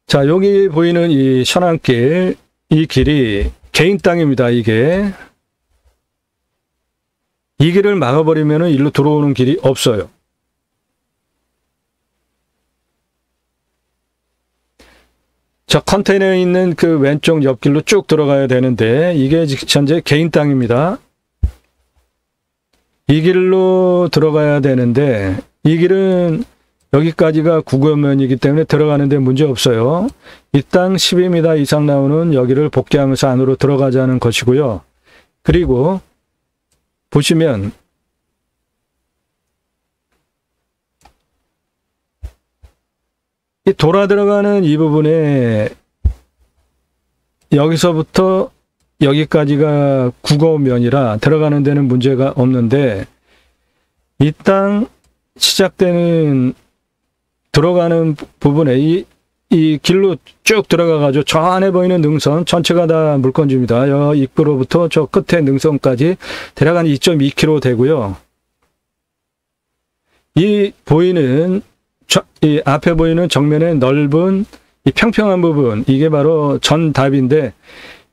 A: 자, 여기 보이는 이 현안길, 이 길이 개인 땅입니다. 이 길을 막아버리면 일로 들어오는 길이 없어요. 저 컨테이너에 있는 그 왼쪽 옆길로 쭉 들어가야 되는데 이게 현재 개인 땅입니다. 이 길로 들어가야 되는데 이 길은 여기까지가 국어면이기 때문에 들어가는데 문제 없어요. 이 땅 12m 이상 나오는 여기를 복귀하면서 안으로 들어가자는 것이고요. 그리고 보시면 이 돌아 들어가는 이 부분에 여기서부터 여기까지가 국어면이라 들어가는 데는 문제가 없는데 이 땅 시작되는 들어가는 부분에 이 길로 쭉 들어가가지고 저 안에 보이는 능선 전체가 다 물건지입니다. 여 입구로부터 저 끝에 능선까지 대략 한 2.2km 되고요. 이 앞에 보이는 정면에 넓은 이 평평한 부분 이게 바로 전답인데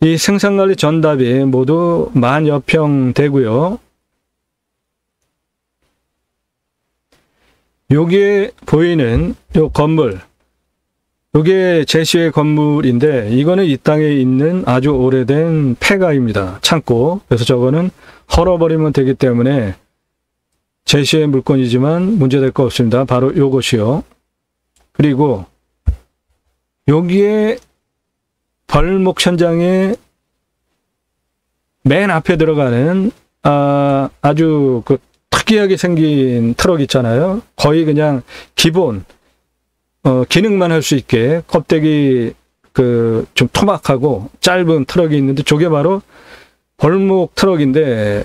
A: 이 생산관리 전답이 모두 10,000여 평 되고요. 여기에 보이는 요 건물, 이게 제시의 건물인데 이거는 이 땅에 있는 아주 오래된 폐가입니다. 창고. 그래서 저거는 헐어버리면 되기 때문에 제시의 물건이지만 문제될 거 없습니다. 바로 요것이요. 그리고 여기에 벌목 현장에 맨 앞에 들어가는 아주 그 특이하게 생긴 트럭 있잖아요. 거의 그냥 기본 기능만 할 수 있게 껍데기 좀 토막하고 짧은 트럭이 있는데 저게 바로 벌목 트럭인데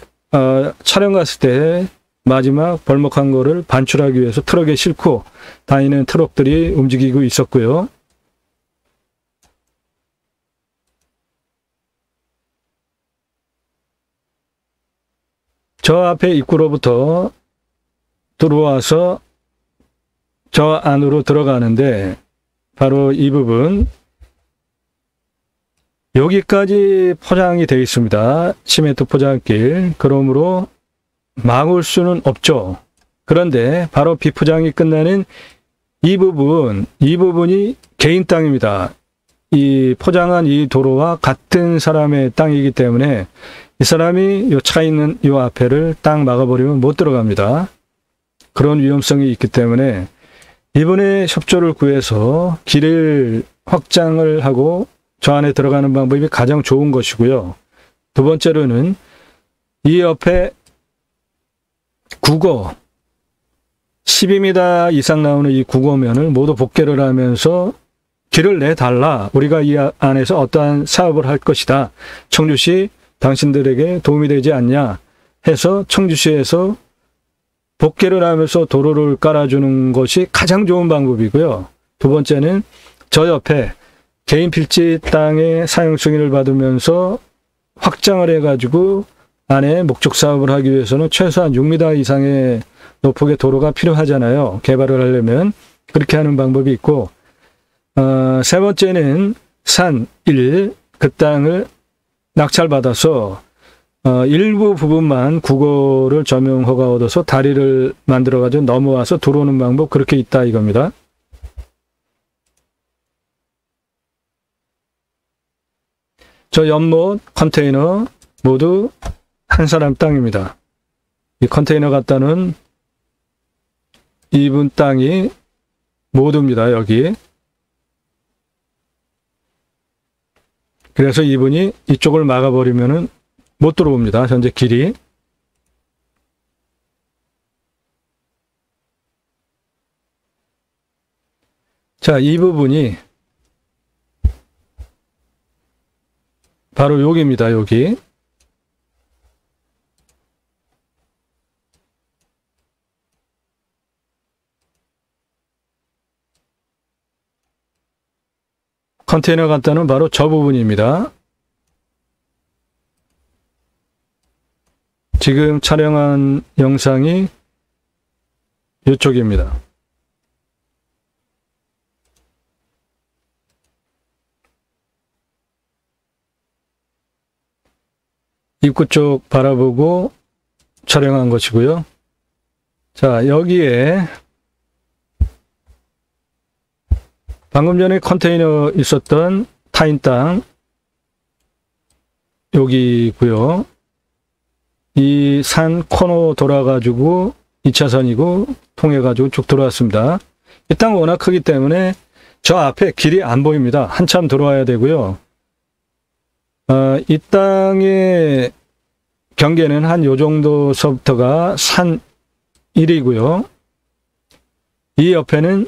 A: 촬영 갔을 때 마지막 벌목한 거를 반출하기 위해서 트럭에 싣고 다니는 트럭들이 움직이고 있었고요. 저 앞에 입구로부터 들어와서 저 안으로 들어가는데 바로 이 부분 여기까지 포장이 되어 있습니다. 시멘트 포장길. 그러므로 막을 수는 없죠. 그런데 바로 비포장이 끝나는 이 부분이 개인 땅입니다. 이 포장한 이 도로와 같은 사람의 땅이기 때문에 이 사람이 요 차 있는 요 앞에를 딱 막아버리면 못 들어갑니다. 그런 위험성이 있기 때문에 이번에 협조를 구해서 길을 확장을 하고 저 안에 들어가는 방법이 가장 좋은 것이고요. 두 번째로는 이 옆에 국어 12m 이상 나오는 이 국어면을 모두 복개를 하면서 길을 내달라. 우리가 이 안에서 어떠한 사업을 할 것이다. 청주시 당신들에게 도움이 되지 않냐 해서 청주시에서 복개를 하면서 도로를 깔아주는 것이 가장 좋은 방법이고요. 두 번째는 저 옆에 개인 필지 땅의 사용 승인을 받으면서 확장을 해가지고 안에 목적 사업을 하기 위해서는 최소한 6m 이상의 높이의 도로가 필요하잖아요. 개발을 하려면 그렇게 하는 방법이 있고 세 번째는 산 1, 그 땅을 낙찰받아서 일부 부분만 국어를 점용 허가 얻어서 다리를 만들어가지고 넘어와서 들어오는 방법 그렇게 있다 이겁니다. 저 연못 컨테이너 모두 한 사람 땅입니다. 이 컨테이너 갖다는 이분 땅이 모두입니다. 여기. 그래서 이분이 이쪽을 막아버리면은 못 들어옵니다. 현재 길이. 자, 이 부분이 바로 여기입니다. 여기. 컨테이너 갖다는 바로 저 부분입니다. 지금 촬영한 영상이 이쪽입니다. 입구 쪽 바라보고 촬영한 것이고요. 자, 여기에 방금 전에 컨테이너 있었던 타인 땅 여기고요. 이 산 코너 돌아가지고 2차선이고 통해가지고 쭉 들어왔습니다. 이 땅 워낙 크기 때문에 저 앞에 길이 안 보입니다. 한참 들어와야 되고요. 이 땅의 경계는 한 요 정도서부터가 산 1이고요. 이 옆에는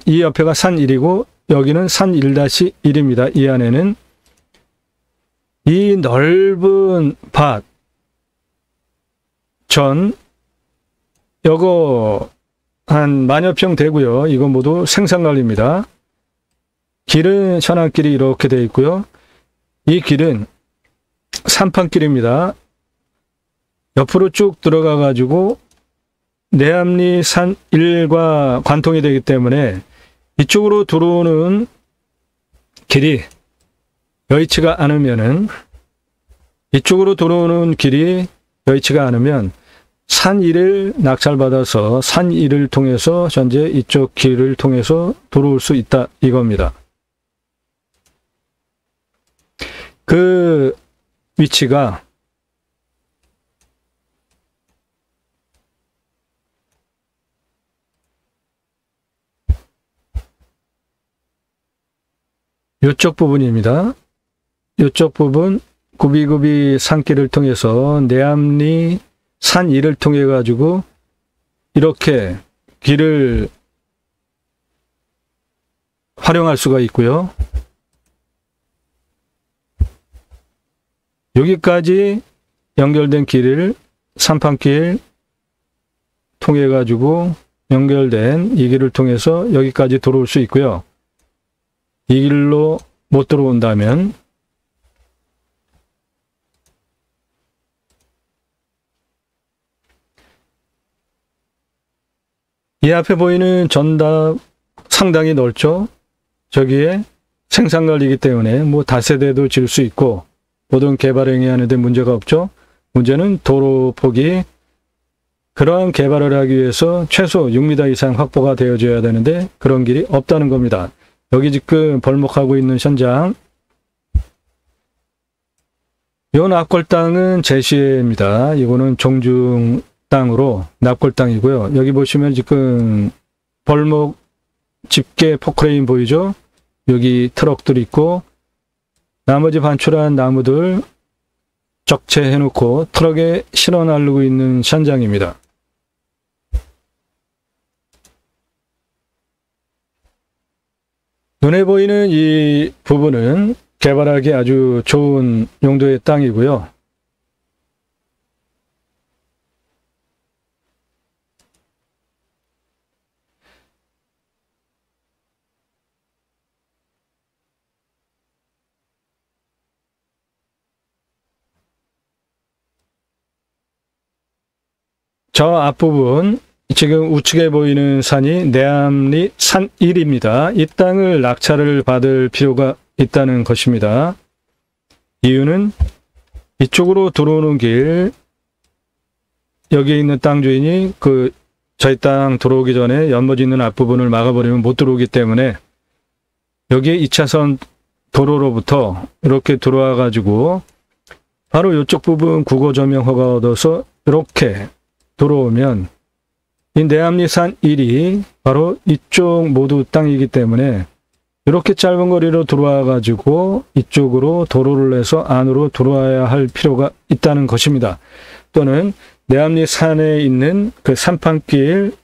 A: 이 옆에가 산 1이고 여기는 산 1-1입니다. 이 안에는 이 넓은 밭 전 요거 한 만여 평 되고요. 이거 모두 생산관리입니다. 길은 현안길이 이렇게 되어 있고요. 이 길은 산판길입니다. 옆으로 쭉 들어가 가지고 내암리 산 1과 관통이 되기 때문에 이쪽으로 들어오는 길이 여의치가 않으면은 이쪽으로 들어오는 길이 여의치가 않으면 산 1을 낙찰받아서 산 1을 통해서 현재 이쪽 길을 통해서 들어올 수 있다 이겁니다. 그 위치가 이쪽 부분입니다. 이쪽 부분 구비구비 산길을 통해서 내암리 산 위를 통해 가지고 이렇게 길을 활용할 수가 있고요. 여기까지 연결된 길을 산판길 통해 가지고 연결된 이 길을 통해서 여기까지 들어올 수 있고요. 이 길로 못 들어온다면 이 앞에 보이는 전답 상당히 넓죠. 저기에 생산관리이기 때문에 뭐 다세대도 지을 수 있고 모든 개발 행위하는 데 문제가 없죠. 문제는 도로 폭이 그러한 개발을 하기 위해서 최소 6m 이상 확보가 되어져야 되는데 그런 길이 없다는 겁니다. 여기 지금 벌목하고 있는 현장, 이 납골 땅은 제시입니다. 이거는 종중 땅으로 납골 땅이고요. 여기 보시면 지금 벌목 집게 포크레인 보이죠? 여기 트럭들 있고 나머지 반출한 나무들 적재해 놓고 트럭에 실어 나르고 있는 현장입니다. 눈에 보이는 이 부분은 개발하기 아주 좋은 용도의 땅이고요. 저 앞부분 지금 우측에 보이는 산이 내암리 산 1입니다. 이 땅을 낙찰을 받을 필요가 있다는 것입니다. 이유는 이쪽으로 들어오는 길, 여기에 있는 땅 주인이 저희 땅 들어오기 전에 연못 있는 앞부분을 막아버리면 못 들어오기 때문에 여기에 2차선 도로로부터 이렇게 들어와 가지고 바로 이쪽 부분 국어 조명 허가 얻어서 이렇게 들어오면 이 내암리산 1이 바로 이쪽 모두 땅이기 때문에 이렇게 짧은 거리로 들어와 가지고 이쪽으로 도로를 내서 안으로 들어와야 할 필요가 있다는 것입니다. 또는 내암리산에 있는 그 산판길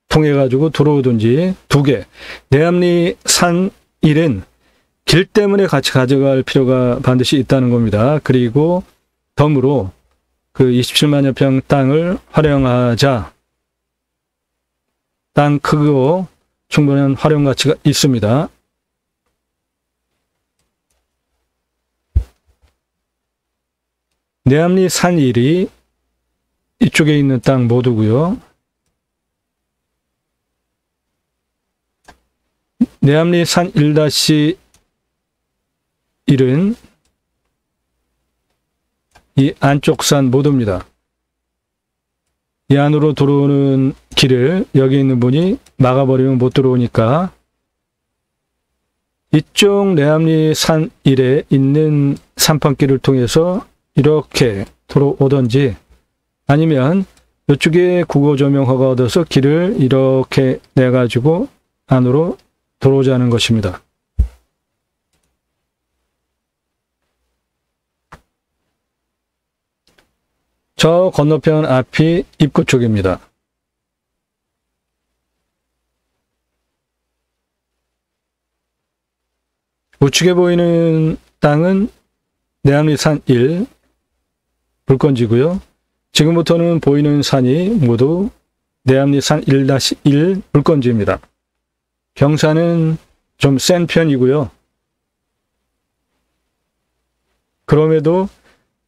A: 통해 가지고 들어오든지 두 개. 내암리산 1은 길 때문에 같이 가져갈 필요가 반드시 있다는 겁니다. 그리고 덤으로 그 27만여 평 땅을 활용하자. 땅 크고 충분한 활용 가치가 있습니다. 내암리 산 1이 이쪽에 있는 땅 모두고요. 내암리 산 1-1은 이 안쪽 산 모두입니다. 이 안으로 들어오는 길을 여기 있는 분이 막아버리면 못 들어오니까 이쪽 내암리 산 1에 있는 산판길을 통해서 이렇게 들어오든지 아니면 이쪽에 국어 조명 허가 얻어서 길을 이렇게 내가지고 안으로 들어오자는 것입니다. 저 건너편 앞이 입구 쪽입니다. 우측에 보이는 땅은 내암리산 1 물건지고요. 지금부터는 보이는 산이 모두 내암리산 1-1 물건지입니다. 경사는 좀 센 편이고요. 그럼에도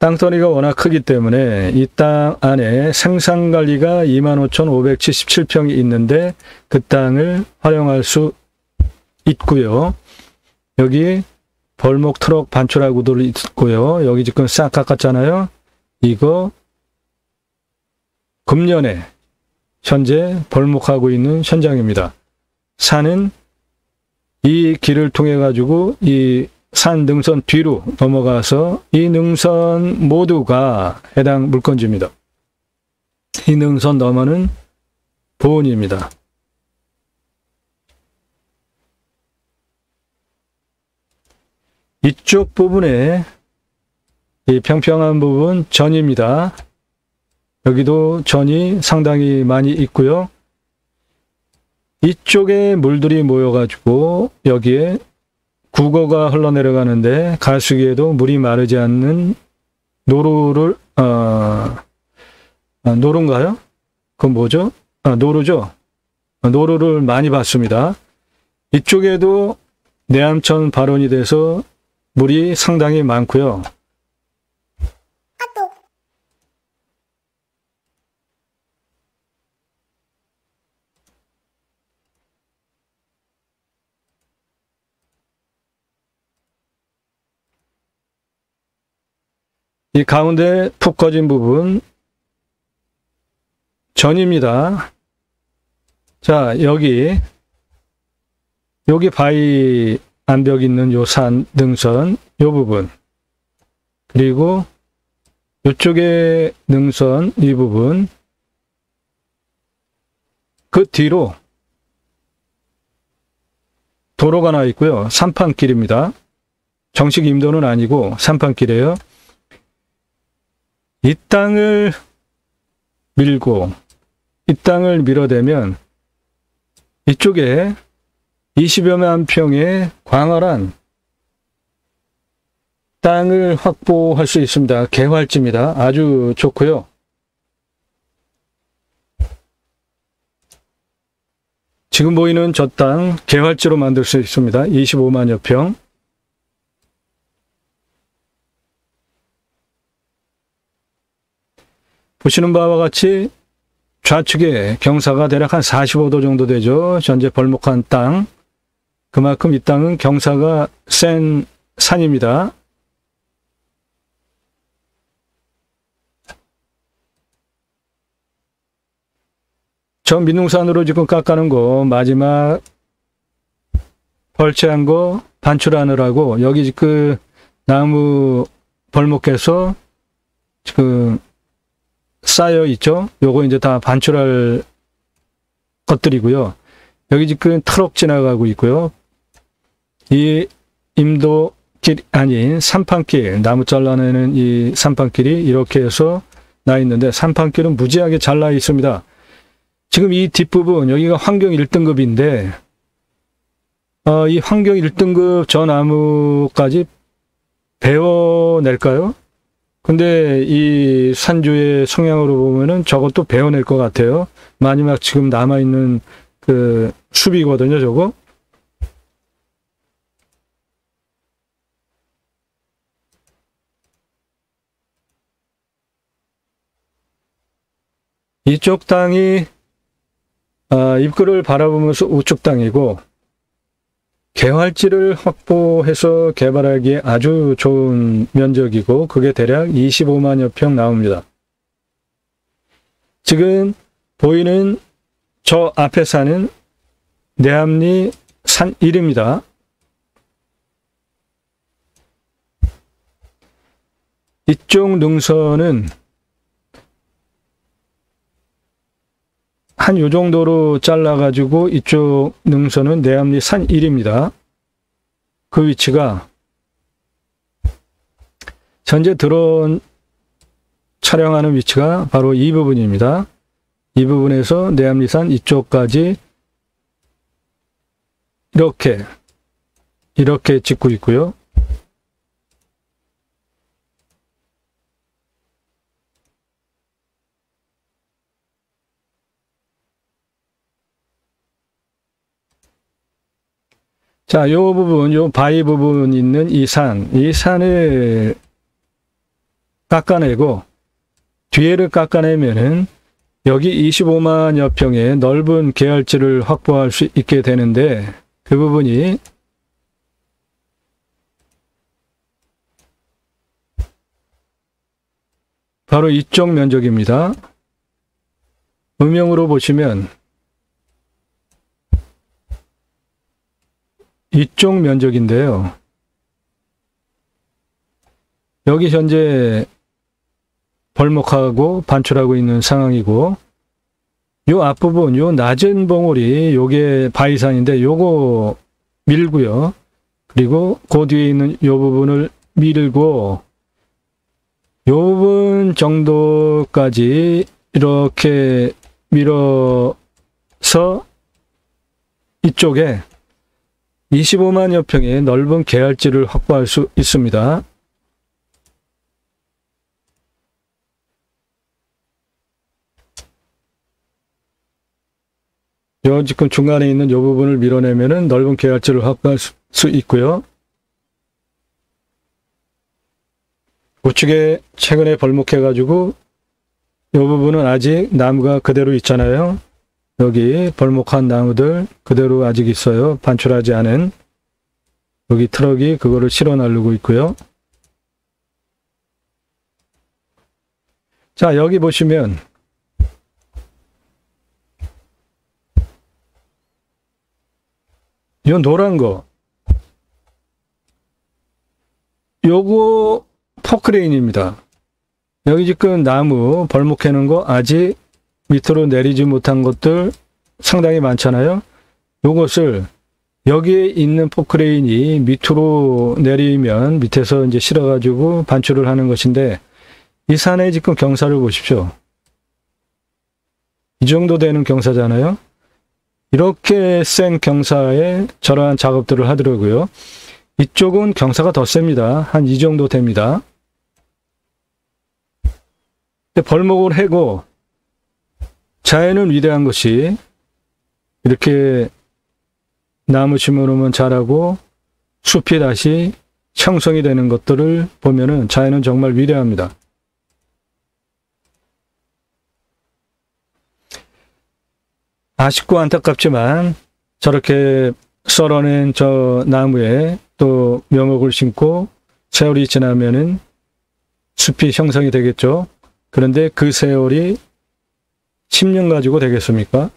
A: 땅덩이가 워낙 크기 때문에 이 땅 안에 생산관리가 25,577평이 있는데 그 땅을 활용할 수 있고요. 여기 벌목 트럭 반출하고도 있고요. 여기 지금 싹 깎았잖아요. 이거 금년에 현재 벌목하고 있는 현장입니다. 산은 이 길을 통해 가지고 이 산 능선 뒤로 넘어가서 이 능선 모두가 해당 물건지입니다. 이 능선 너머는 보은입니다. 이쪽 부분에 이 평평한 부분 전입니다. 여기도 전이 상당히 많이 있고요. 이쪽에 물들이 모여가지고 여기에 국어가 흘러내려가는데 가수기에도 물이 마르지 않는 노루를 노루인가요? 그건 뭐죠? 노루죠. 노루를 많이 봤습니다. 이쪽에도 내암천 발원이 돼서 물이 상당히 많고요. 이 가운데 푹 꺼진 부분 전입니다. 자, 여기 바위 암벽 있는 요 산 능선 요 부분, 그리고 이쪽에 능선 이 부분, 그 뒤로 도로가 나 있고요. 산판길입니다. 정식 임도는 아니고 산판길이에요. 이 땅을 밀고 이 땅을 밀어대면 이쪽에 20여만 평의 광활한 땅을 확보할 수 있습니다. 개활지입니다. 아주 좋고요. 지금 보이는 저 땅 개활지로 만들 수 있습니다. 25만여 평. 보시는 바와 같이 좌측에 경사가 대략 한 45도 정도 되죠. 현재 벌목한 땅. 그만큼 이 땅은 경사가 센 산입니다. 저 민둥산으로 지금 깎아는 거 마지막 벌채한 거 반출하느라고 여기 그 나무 벌목해서 지금 쌓여 있죠. 요거 이제 다 반출할 것들이고요. 여기 지금 트럭 지나가고 있고요. 이 임도길 아닌 산판길, 나무 잘라내는 이 산판길이 이렇게 해서 나 있는데 산판길은 무지하게 잘 나 있습니다. 지금 이 뒷부분 여기가 환경 1등급인데 이 환경 1등급 저 나무까지 베어낼까요? 근데 이 산주의 성향으로 보면은 저것도 베어낼 것 같아요. 마지막 지금 남아있는 그 숲이거든요, 저거. 이쪽 땅이 입구를 바라보면서 우측 땅이고 개활지를 확보해서 개발하기에 아주 좋은 면적이고 그게 대략 25만여 평 나옵니다. 지금 보이는 저 앞에 산은 내암리 산 1입니다. 이쪽 능선은 한 요 정도로 잘라가지고 이쪽 능선은 내암리 산 1입니다. 그 위치가 현재 드론 촬영하는 위치가 바로 이 부분입니다. 이 부분에서 내암리산 이쪽까지 이렇게 짓고 있고요. 자, 요 부분, 요 바위 부분 있는 이 산을 깎아내고 뒤에를 깎아내면은 여기 25만여 평의 넓은 계열지를 확보할 수 있게 되는데 그 부분이 바로 이쪽 면적입니다. 음영으로 보시면 이쪽 면적인데요. 여기 현재 벌목하고 반출하고 있는 상황이고 요 앞부분 요 낮은 봉우리 요게 바위산인데 요거 밀고요. 그리고 그 뒤에 있는 요 부분을 밀고 요 부분 정도까지 이렇게 밀어서 이쪽에 25만여 평의 넓은 계알지를 확보할 수 있습니다. 요 지금 중간에 있는 이 부분을 밀어내면은 넓은 계알지를 확보할 수 있고요. 우측에 최근에 벌목해가지고 이 부분은 아직 나무가 그대로 있잖아요. 여기 벌목한 나무들 그대로 아직 있어요. 반출하지 않은. 여기 트럭이 그거를 실어 나르고 있고요. 자, 여기 보시면 이 노란 거 요거 포크레인입니다. 여기 지금 나무 벌목해 놓은 거 아직 밑으로 내리지 못한 것들 상당히 많잖아요. 요것을 여기에 있는 포크레인이 밑으로 내리면 밑에서 이제 실어가지고 반출을 하는 것인데, 이 산에 지금 경사를 보십시오. 이 정도 되는 경사잖아요. 이렇게 센 경사에 저러한 작업들을 하더라고요. 이쪽은 경사가 더 셉니다. 한 이 정도 됩니다. 벌목을 해고 자연은 위대한 것이 이렇게 나무 심어놓으면 자라고 숲이 다시 형성이 되는 것들을 보면은 자연은 정말 위대합니다. 아쉽고 안타깝지만 저렇게 썰어낸 저 나무에 또 묘목을 심고 세월이 지나면은 숲이 형성이 되겠죠. 그런데 그 세월이 10년 가지고 되겠습니까?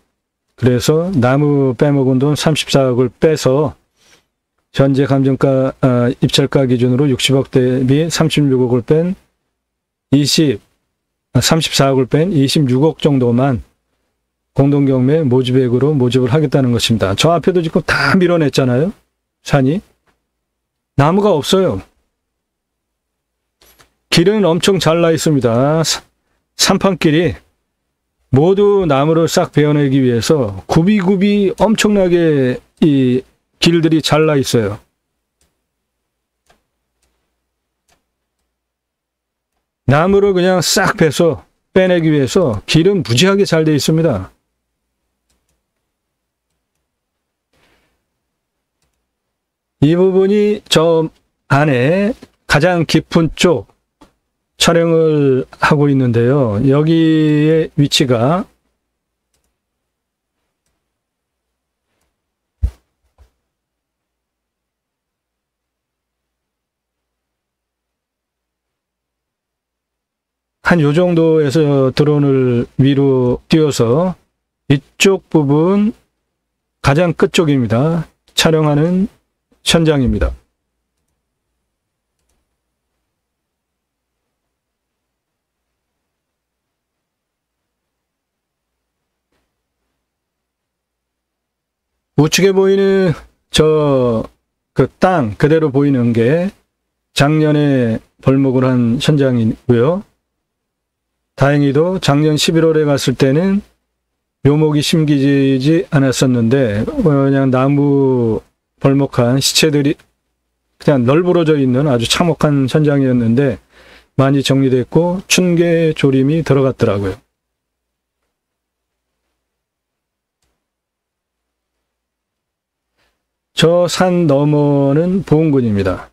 A: 그래서 나무 빼먹은 돈 34억을 빼서 현재 감정가, 입찰가 기준으로 60억 대비 36억을 뺀 34억을 뺀 26억 정도만 공동경매 모집액으로 모집을 하겠다는 것입니다. 저 앞에도 지금 다 밀어냈잖아요. 산이. 나무가 없어요. 길은 엄청 잘 나 있습니다. 산판길이 모두 나무를 싹 베어내기 위해서 굽이굽이 엄청나게 이 길들이 잘 나 있어요. 나무를 그냥 싹 베서 빼내기 위해서 길은 무지하게 잘 돼 있습니다. 이 부분이 저 안에 가장 깊은 쪽 촬영을 하고 있는데요. 여기의 위치가 한 요 정도에서 드론을 위로 띄워서 이쪽 부분 가장 끝쪽입니다. 촬영하는 현장입니다. 우측에 보이는 그 땅 그대로 보이는 게 작년에 벌목을 한 현장이고요. 다행히도 작년 11월에 갔을 때는 묘목이 심기지 않았었는데 그냥 나무 벌목한 시체들이 그냥 널브러져 있는 아주 참혹한 현장이었는데 많이 정리됐고 춘계 조림이 들어갔더라고요. 저 산 너머는 보은군입니다.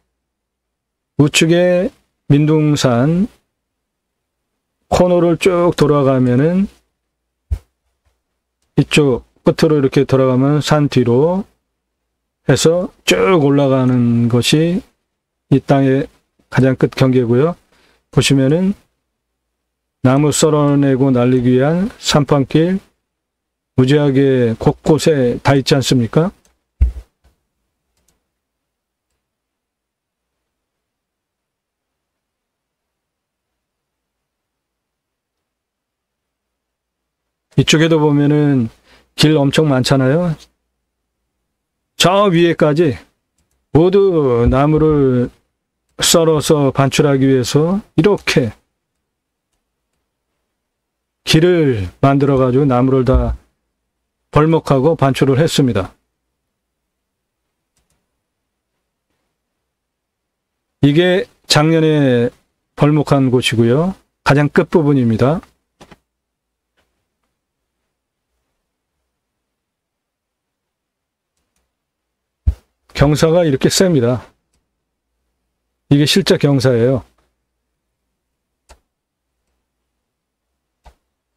A: 우측에 민둥산 코너를 쭉 돌아가면은 이쪽 끝으로 이렇게 돌아가면 산 뒤로 해서 쭉 올라가는 것이 이 땅의 가장 끝 경계고요. 보시면은 나무 썰어내고 날리기 위한 산판길 무지하게 곳곳에 다 있지 않습니까? 이쪽에도 보면은 길 엄청 많잖아요. 저 위에까지 모두 나무를 썰어서 반출하기 위해서 이렇게 길을 만들어 가지고 나무를 다 벌목하고 반출을 했습니다. 이게 작년에 벌목한 곳이고요. 가장 끝부분입니다. 경사가 이렇게 셉니다. 이게 실제 경사예요.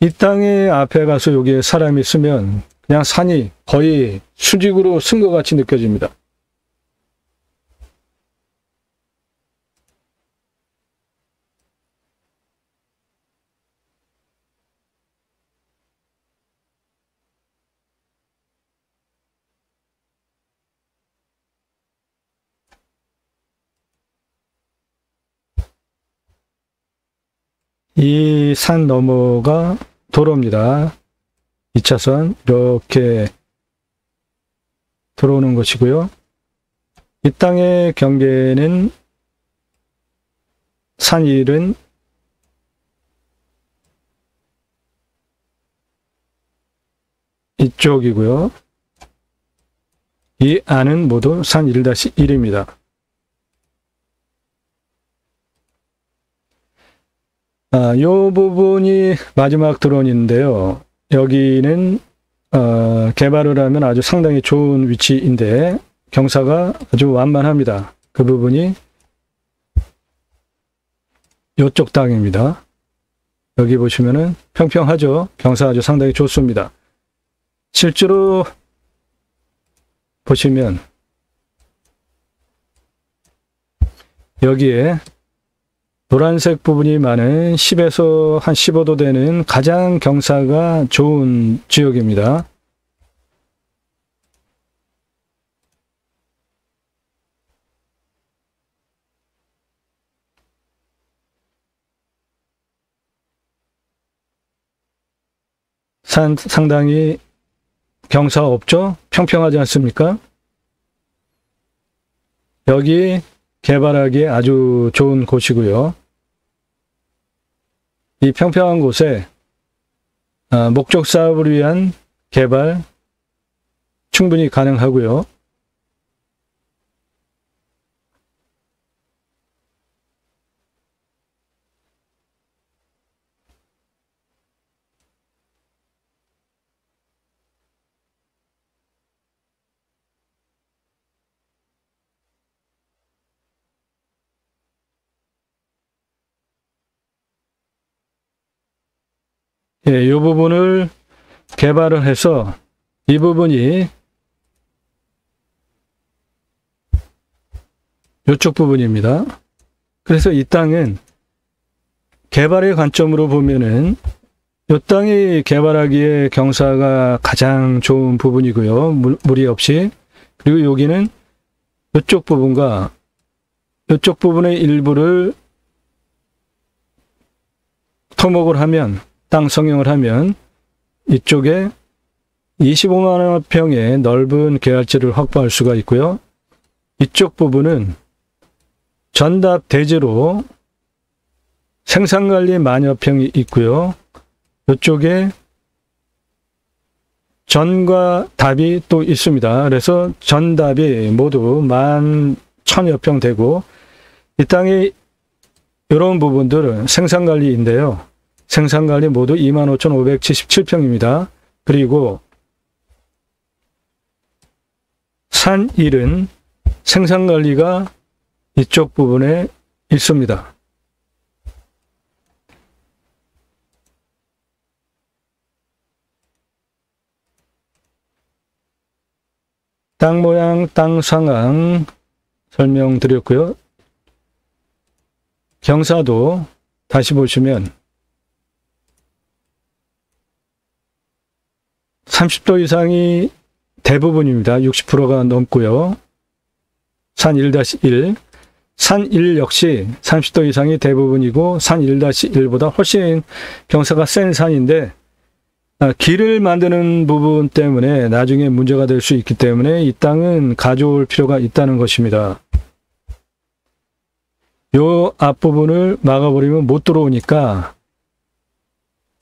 A: 이 땅의 앞에 가서 여기에 사람이 있으면 그냥 산이 거의 수직으로 쓴 것 같이 느껴집니다. 이 산 너머가 도로입니다. 2차선 이렇게 들어오는 것이고요. 이 땅의 경계는 산 일은 이쪽이고요. 이 안은 모두 산 1-1입니다. 이 부분이 마지막 드론인데요. 여기는 개발을 하면 아주 상당히 좋은 위치인데 경사가 아주 완만합니다. 그 부분이 이쪽 땅입니다. 여기 보시면은 평평하죠. 경사 아주 상당히 좋습니다. 실제로 보시면 여기에 노란색 부분이 많은 10에서 한 15도 되는 가장 경사가 좋은 지역입니다. 산 상당히 경사 없죠? 평평하지 않습니까? 여기 개발하기에 아주 좋은 곳이고요. 이 평평한 곳에 목적 사업을 위한 개발 충분히 가능하고요. 예, 이 부분을 개발을 해서 이 부분이 이쪽 부분입니다. 그래서 이 땅은 개발의 관점으로 보면은 이 땅이 개발하기에 경사가 가장 좋은 부분이고요. 무리 없이. 그리고 여기는 이쪽 부분과 이쪽 부분의 일부를 토목을 하면 땅 성형을 하면 이쪽에 25만 평의 넓은 계열지를 확보할 수가 있고요. 이쪽 부분은 전답 대지로 생산관리 만여 평이 있고요. 이쪽에 전과 답이 또 있습니다. 그래서 전답이 모두 11,000여 평 되고 이 땅의 이런 부분들은 생산관리인데요. 생산관리 모두 25,577평입니다. 그리고 산 1은 생산관리가 이쪽 부분에 있습니다. 땅 모양, 땅 상황 설명드렸고요. 경사도 다시 보시면 30도 이상이 대부분입니다. 60%가 넘고요. 산 1-1, 산 1 역시 30도 이상이 대부분이고 산 1-1보다 훨씬 경사가 센 산인데 길을 만드는 부분 때문에 나중에 문제가 될 수 있기 때문에 이 땅은 가져올 필요가 있다는 것입니다. 요 앞부분을 막아버리면 못 들어오니까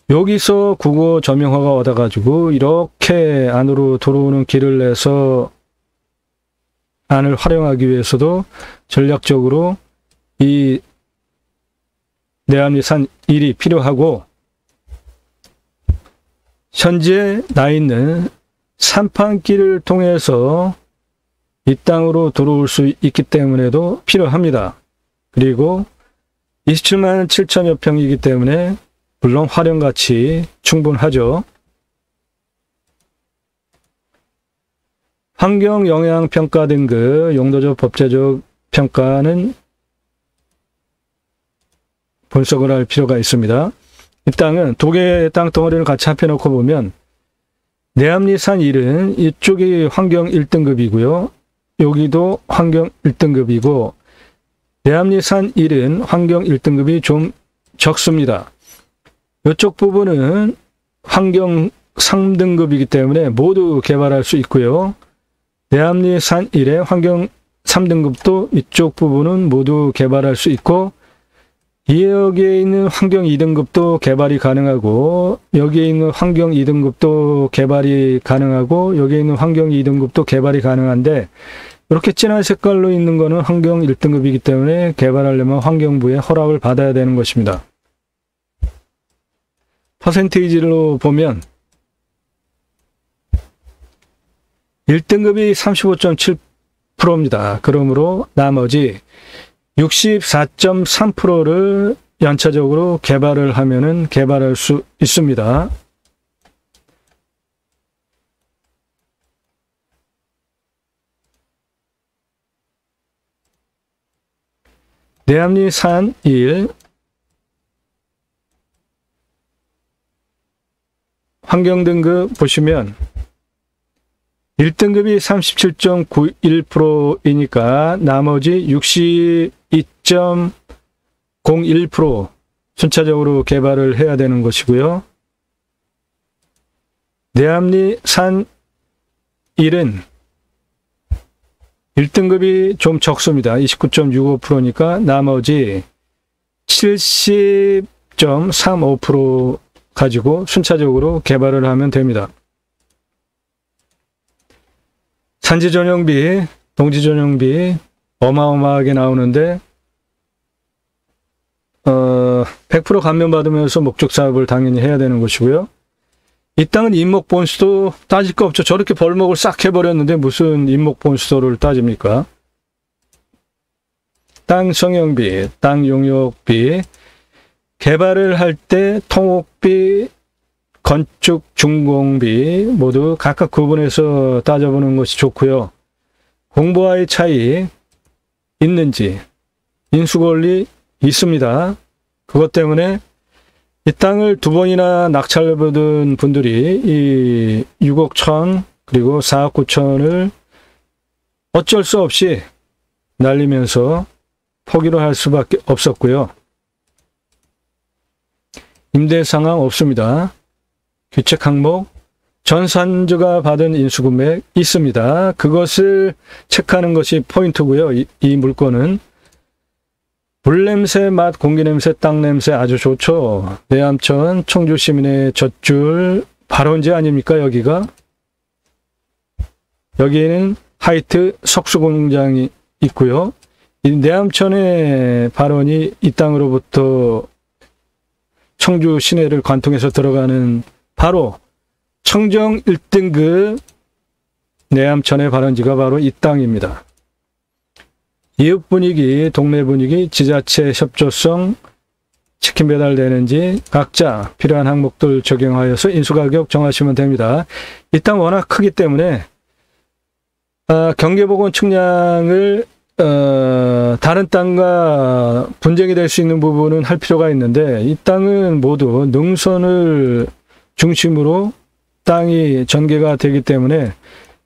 A: 여기서 국어 점용허가 얻어가지고 이렇게 안으로 들어오는 길을 내서 안을 활용하기 위해서도 전략적으로 이 내암리산 1이 필요하고, 현재 나 있는 산판길을 통해서 이 땅으로 들어올 수 있기 때문에도 필요합니다. 그리고 27만 7천여 평이기 때문에 물론 활용가치 충분하죠. 환경영향평가 등급 용도적 법제적 평가는 분석을 할 필요가 있습니다. 이 땅은 두 개의 땅덩어리를 같이 합해놓고 보면 내암리산 1은 이쪽이 환경 1등급이고요. 여기도 환경 1등급이고 내암리산 1은 환경 1등급이 좀 적습니다. 이쪽 부분은 환경 3등급이기 때문에 모두 개발할 수 있고요. 내암리산 1의 환경 3등급도 이쪽 부분은 모두 개발할 수 있고, 여기에 있는 환경 2등급도 개발이 가능하고, 여기에 있는 환경 2등급도 개발이 가능하고, 여기에 있는 환경 2등급도 개발이 가능한데, 이렇게 진한 색깔로 있는 거는 환경 1등급이기 때문에 개발하려면 환경부의 허락을 받아야 되는 것입니다. 퍼센테이지로 보면 1등급이 35.7%입니다. 그러므로 나머지 64.3%를 연차적으로 개발을 하면은 개발할 수 있습니다. 내암리산 1 환경등급 보시면 1등급이 37.91%이니까 나머지 62.01% 순차적으로 개발을 해야 되는 것이고요. 내암리산 1은 1등급이 좀 적습니다. 29.65%니까 나머지 70.35% 가지고 순차적으로 개발을 하면 됩니다. 산지 전용비, 농지 전용비 어마어마하게 나오는데 100% 감면받으면서 목적 사업을 당연히 해야 되는 것이고요. 이 땅은 임목 본수도 따질 거 없죠. 저렇게 벌목을 싹 해버렸는데 무슨 임목 본수도를 따집니까? 땅 성형비, 땅 용역비, 개발을 할 때 통옥비, 건축 준공비 모두 각각 구분해서 따져보는 것이 좋고요. 공부와의 차이 있는지, 인수권리 있습니다. 그것 때문에 이 땅을 두 번이나 낙찰받은 분들이 이 6억 1천 그리고 4억 9천을 어쩔 수 없이 날리면서 포기를 할 수밖에 없었고요. 임대 상황 없습니다. 규책 항목, 전산주가 받은 인수금액 있습니다. 그것을 체크하는 것이 포인트고요. 이 물건은 물냄새, 맛, 공기냄새, 땅냄새 아주 좋죠. 내암천 청주시민의 젖줄 발원지 아닙니까? 여기가? 여기에는 하이트 석수공장이 있고요. 이 내암천의 발원이 이 땅으로부터 청주 시내를 관통해서 들어가는 바로 청정 1등급 내암천의 발원지가 바로 이 땅입니다. 이웃 분위기, 동네 분위기, 지자체 협조성, 치킨 배달되는지 각자 필요한 항목들 적용하여서 인수가격 정하시면 됩니다. 이 땅 워낙 크기 때문에 경계보건 측량을 다른 땅과 분쟁이 될 수 있는 부분은 할 필요가 있는데 이 땅은 모두 능선을 중심으로 땅이 전개가 되기 때문에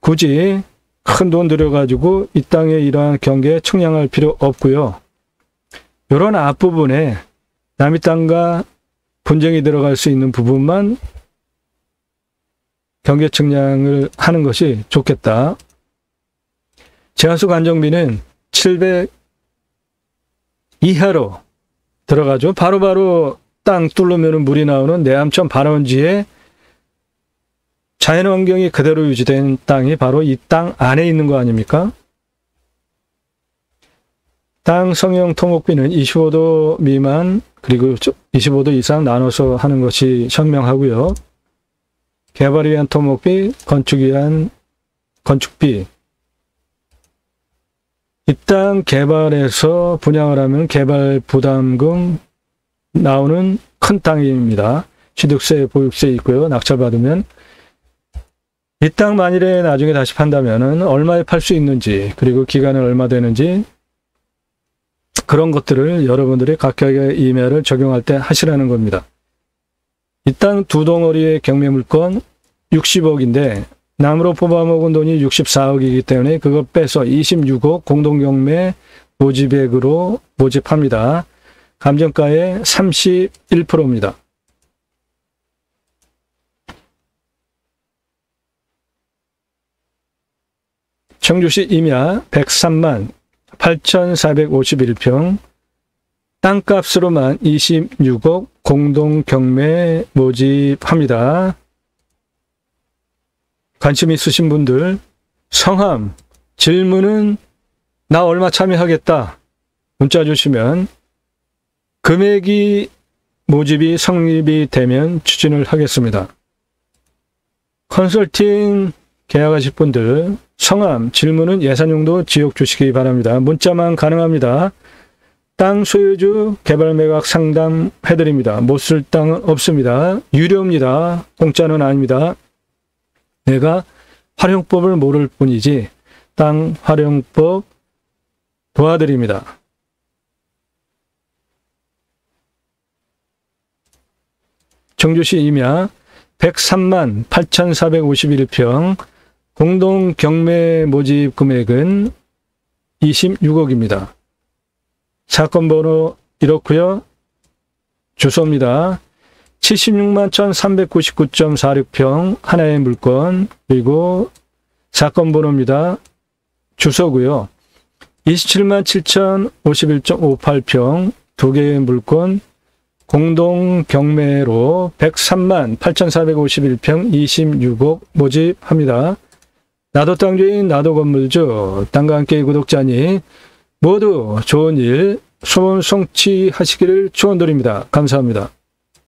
A: 굳이 큰 돈 들여가지고 이 땅에 이러한 경계 측량할 필요 없고요. 이런 앞부분에 남의 땅과 분쟁이 들어갈 수 있는 부분만 경계 측량을 하는 것이 좋겠다. 제한수 관정비는 700 이하로 들어가죠. 바로바로 땅 뚫으면 물이 나오는 내암천 발원지에 자연환경이 그대로 유지된 땅이 바로 이 땅 안에 있는 거 아닙니까? 땅 성형 토목비는 25도 미만 그리고 25도 이상 나눠서 하는 것이 현명하고요. 개발을 위한 토목비, 건축 위한 건축비. 이 땅 개발해서 분양을 하면 개발 부담금 나오는 큰 땅입니다. 취득세, 보유세 있고요. 낙찰받으면 이 땅 만일에 나중에 다시 판다면 얼마에 팔 수 있는지 그리고 기간은 얼마 되는지 그런 것들을 여러분들이 각각의 임야를 적용할 때 하시라는 겁니다. 이 땅 두 덩어리의 경매물건 60억인데 남으로 뽑아먹은 돈이 64억이기 때문에 그거 빼서 26억 공동경매 모집액으로 모집합니다. 감정가의 31%입니다. 청주시 임야 103만 8,451평 땅값으로만 26억 공동경매 모집합니다. 관심 있으신 분들 성함, 질문은 나 얼마 참여하겠다 문자 주시면 금액이 모집이 성립이 되면 추진을 하겠습니다. 컨설팅 계약하실 분들 성함, 질문은 예산용도 지역 주시기 바랍니다. 문자만 가능합니다. 땅 소유주 개발 매각 상담 해드립니다. 못 쓸 땅은 없습니다. 유료입니다. 공짜는 아닙니다. 내가 활용법을 모를 뿐이지 땅 활용법 도와드립니다. 청주시 임야 103만 8,451평 공동 경매 모집 금액은 26억입니다. 사건 번호 이렇고요. 주소입니다. 76만 1,399.46평 하나의 물건 그리고 사건 번호입니다. 주소고요. 27만 7,051.58평 두 개의 물건 공동 경매로 103만 8,451평 26억 모집합니다. 나도 땅주인 나도 건물주 땅과 함께 구독자님 모두 좋은 일 소원 성취하시기를 축원드립니다. 감사합니다.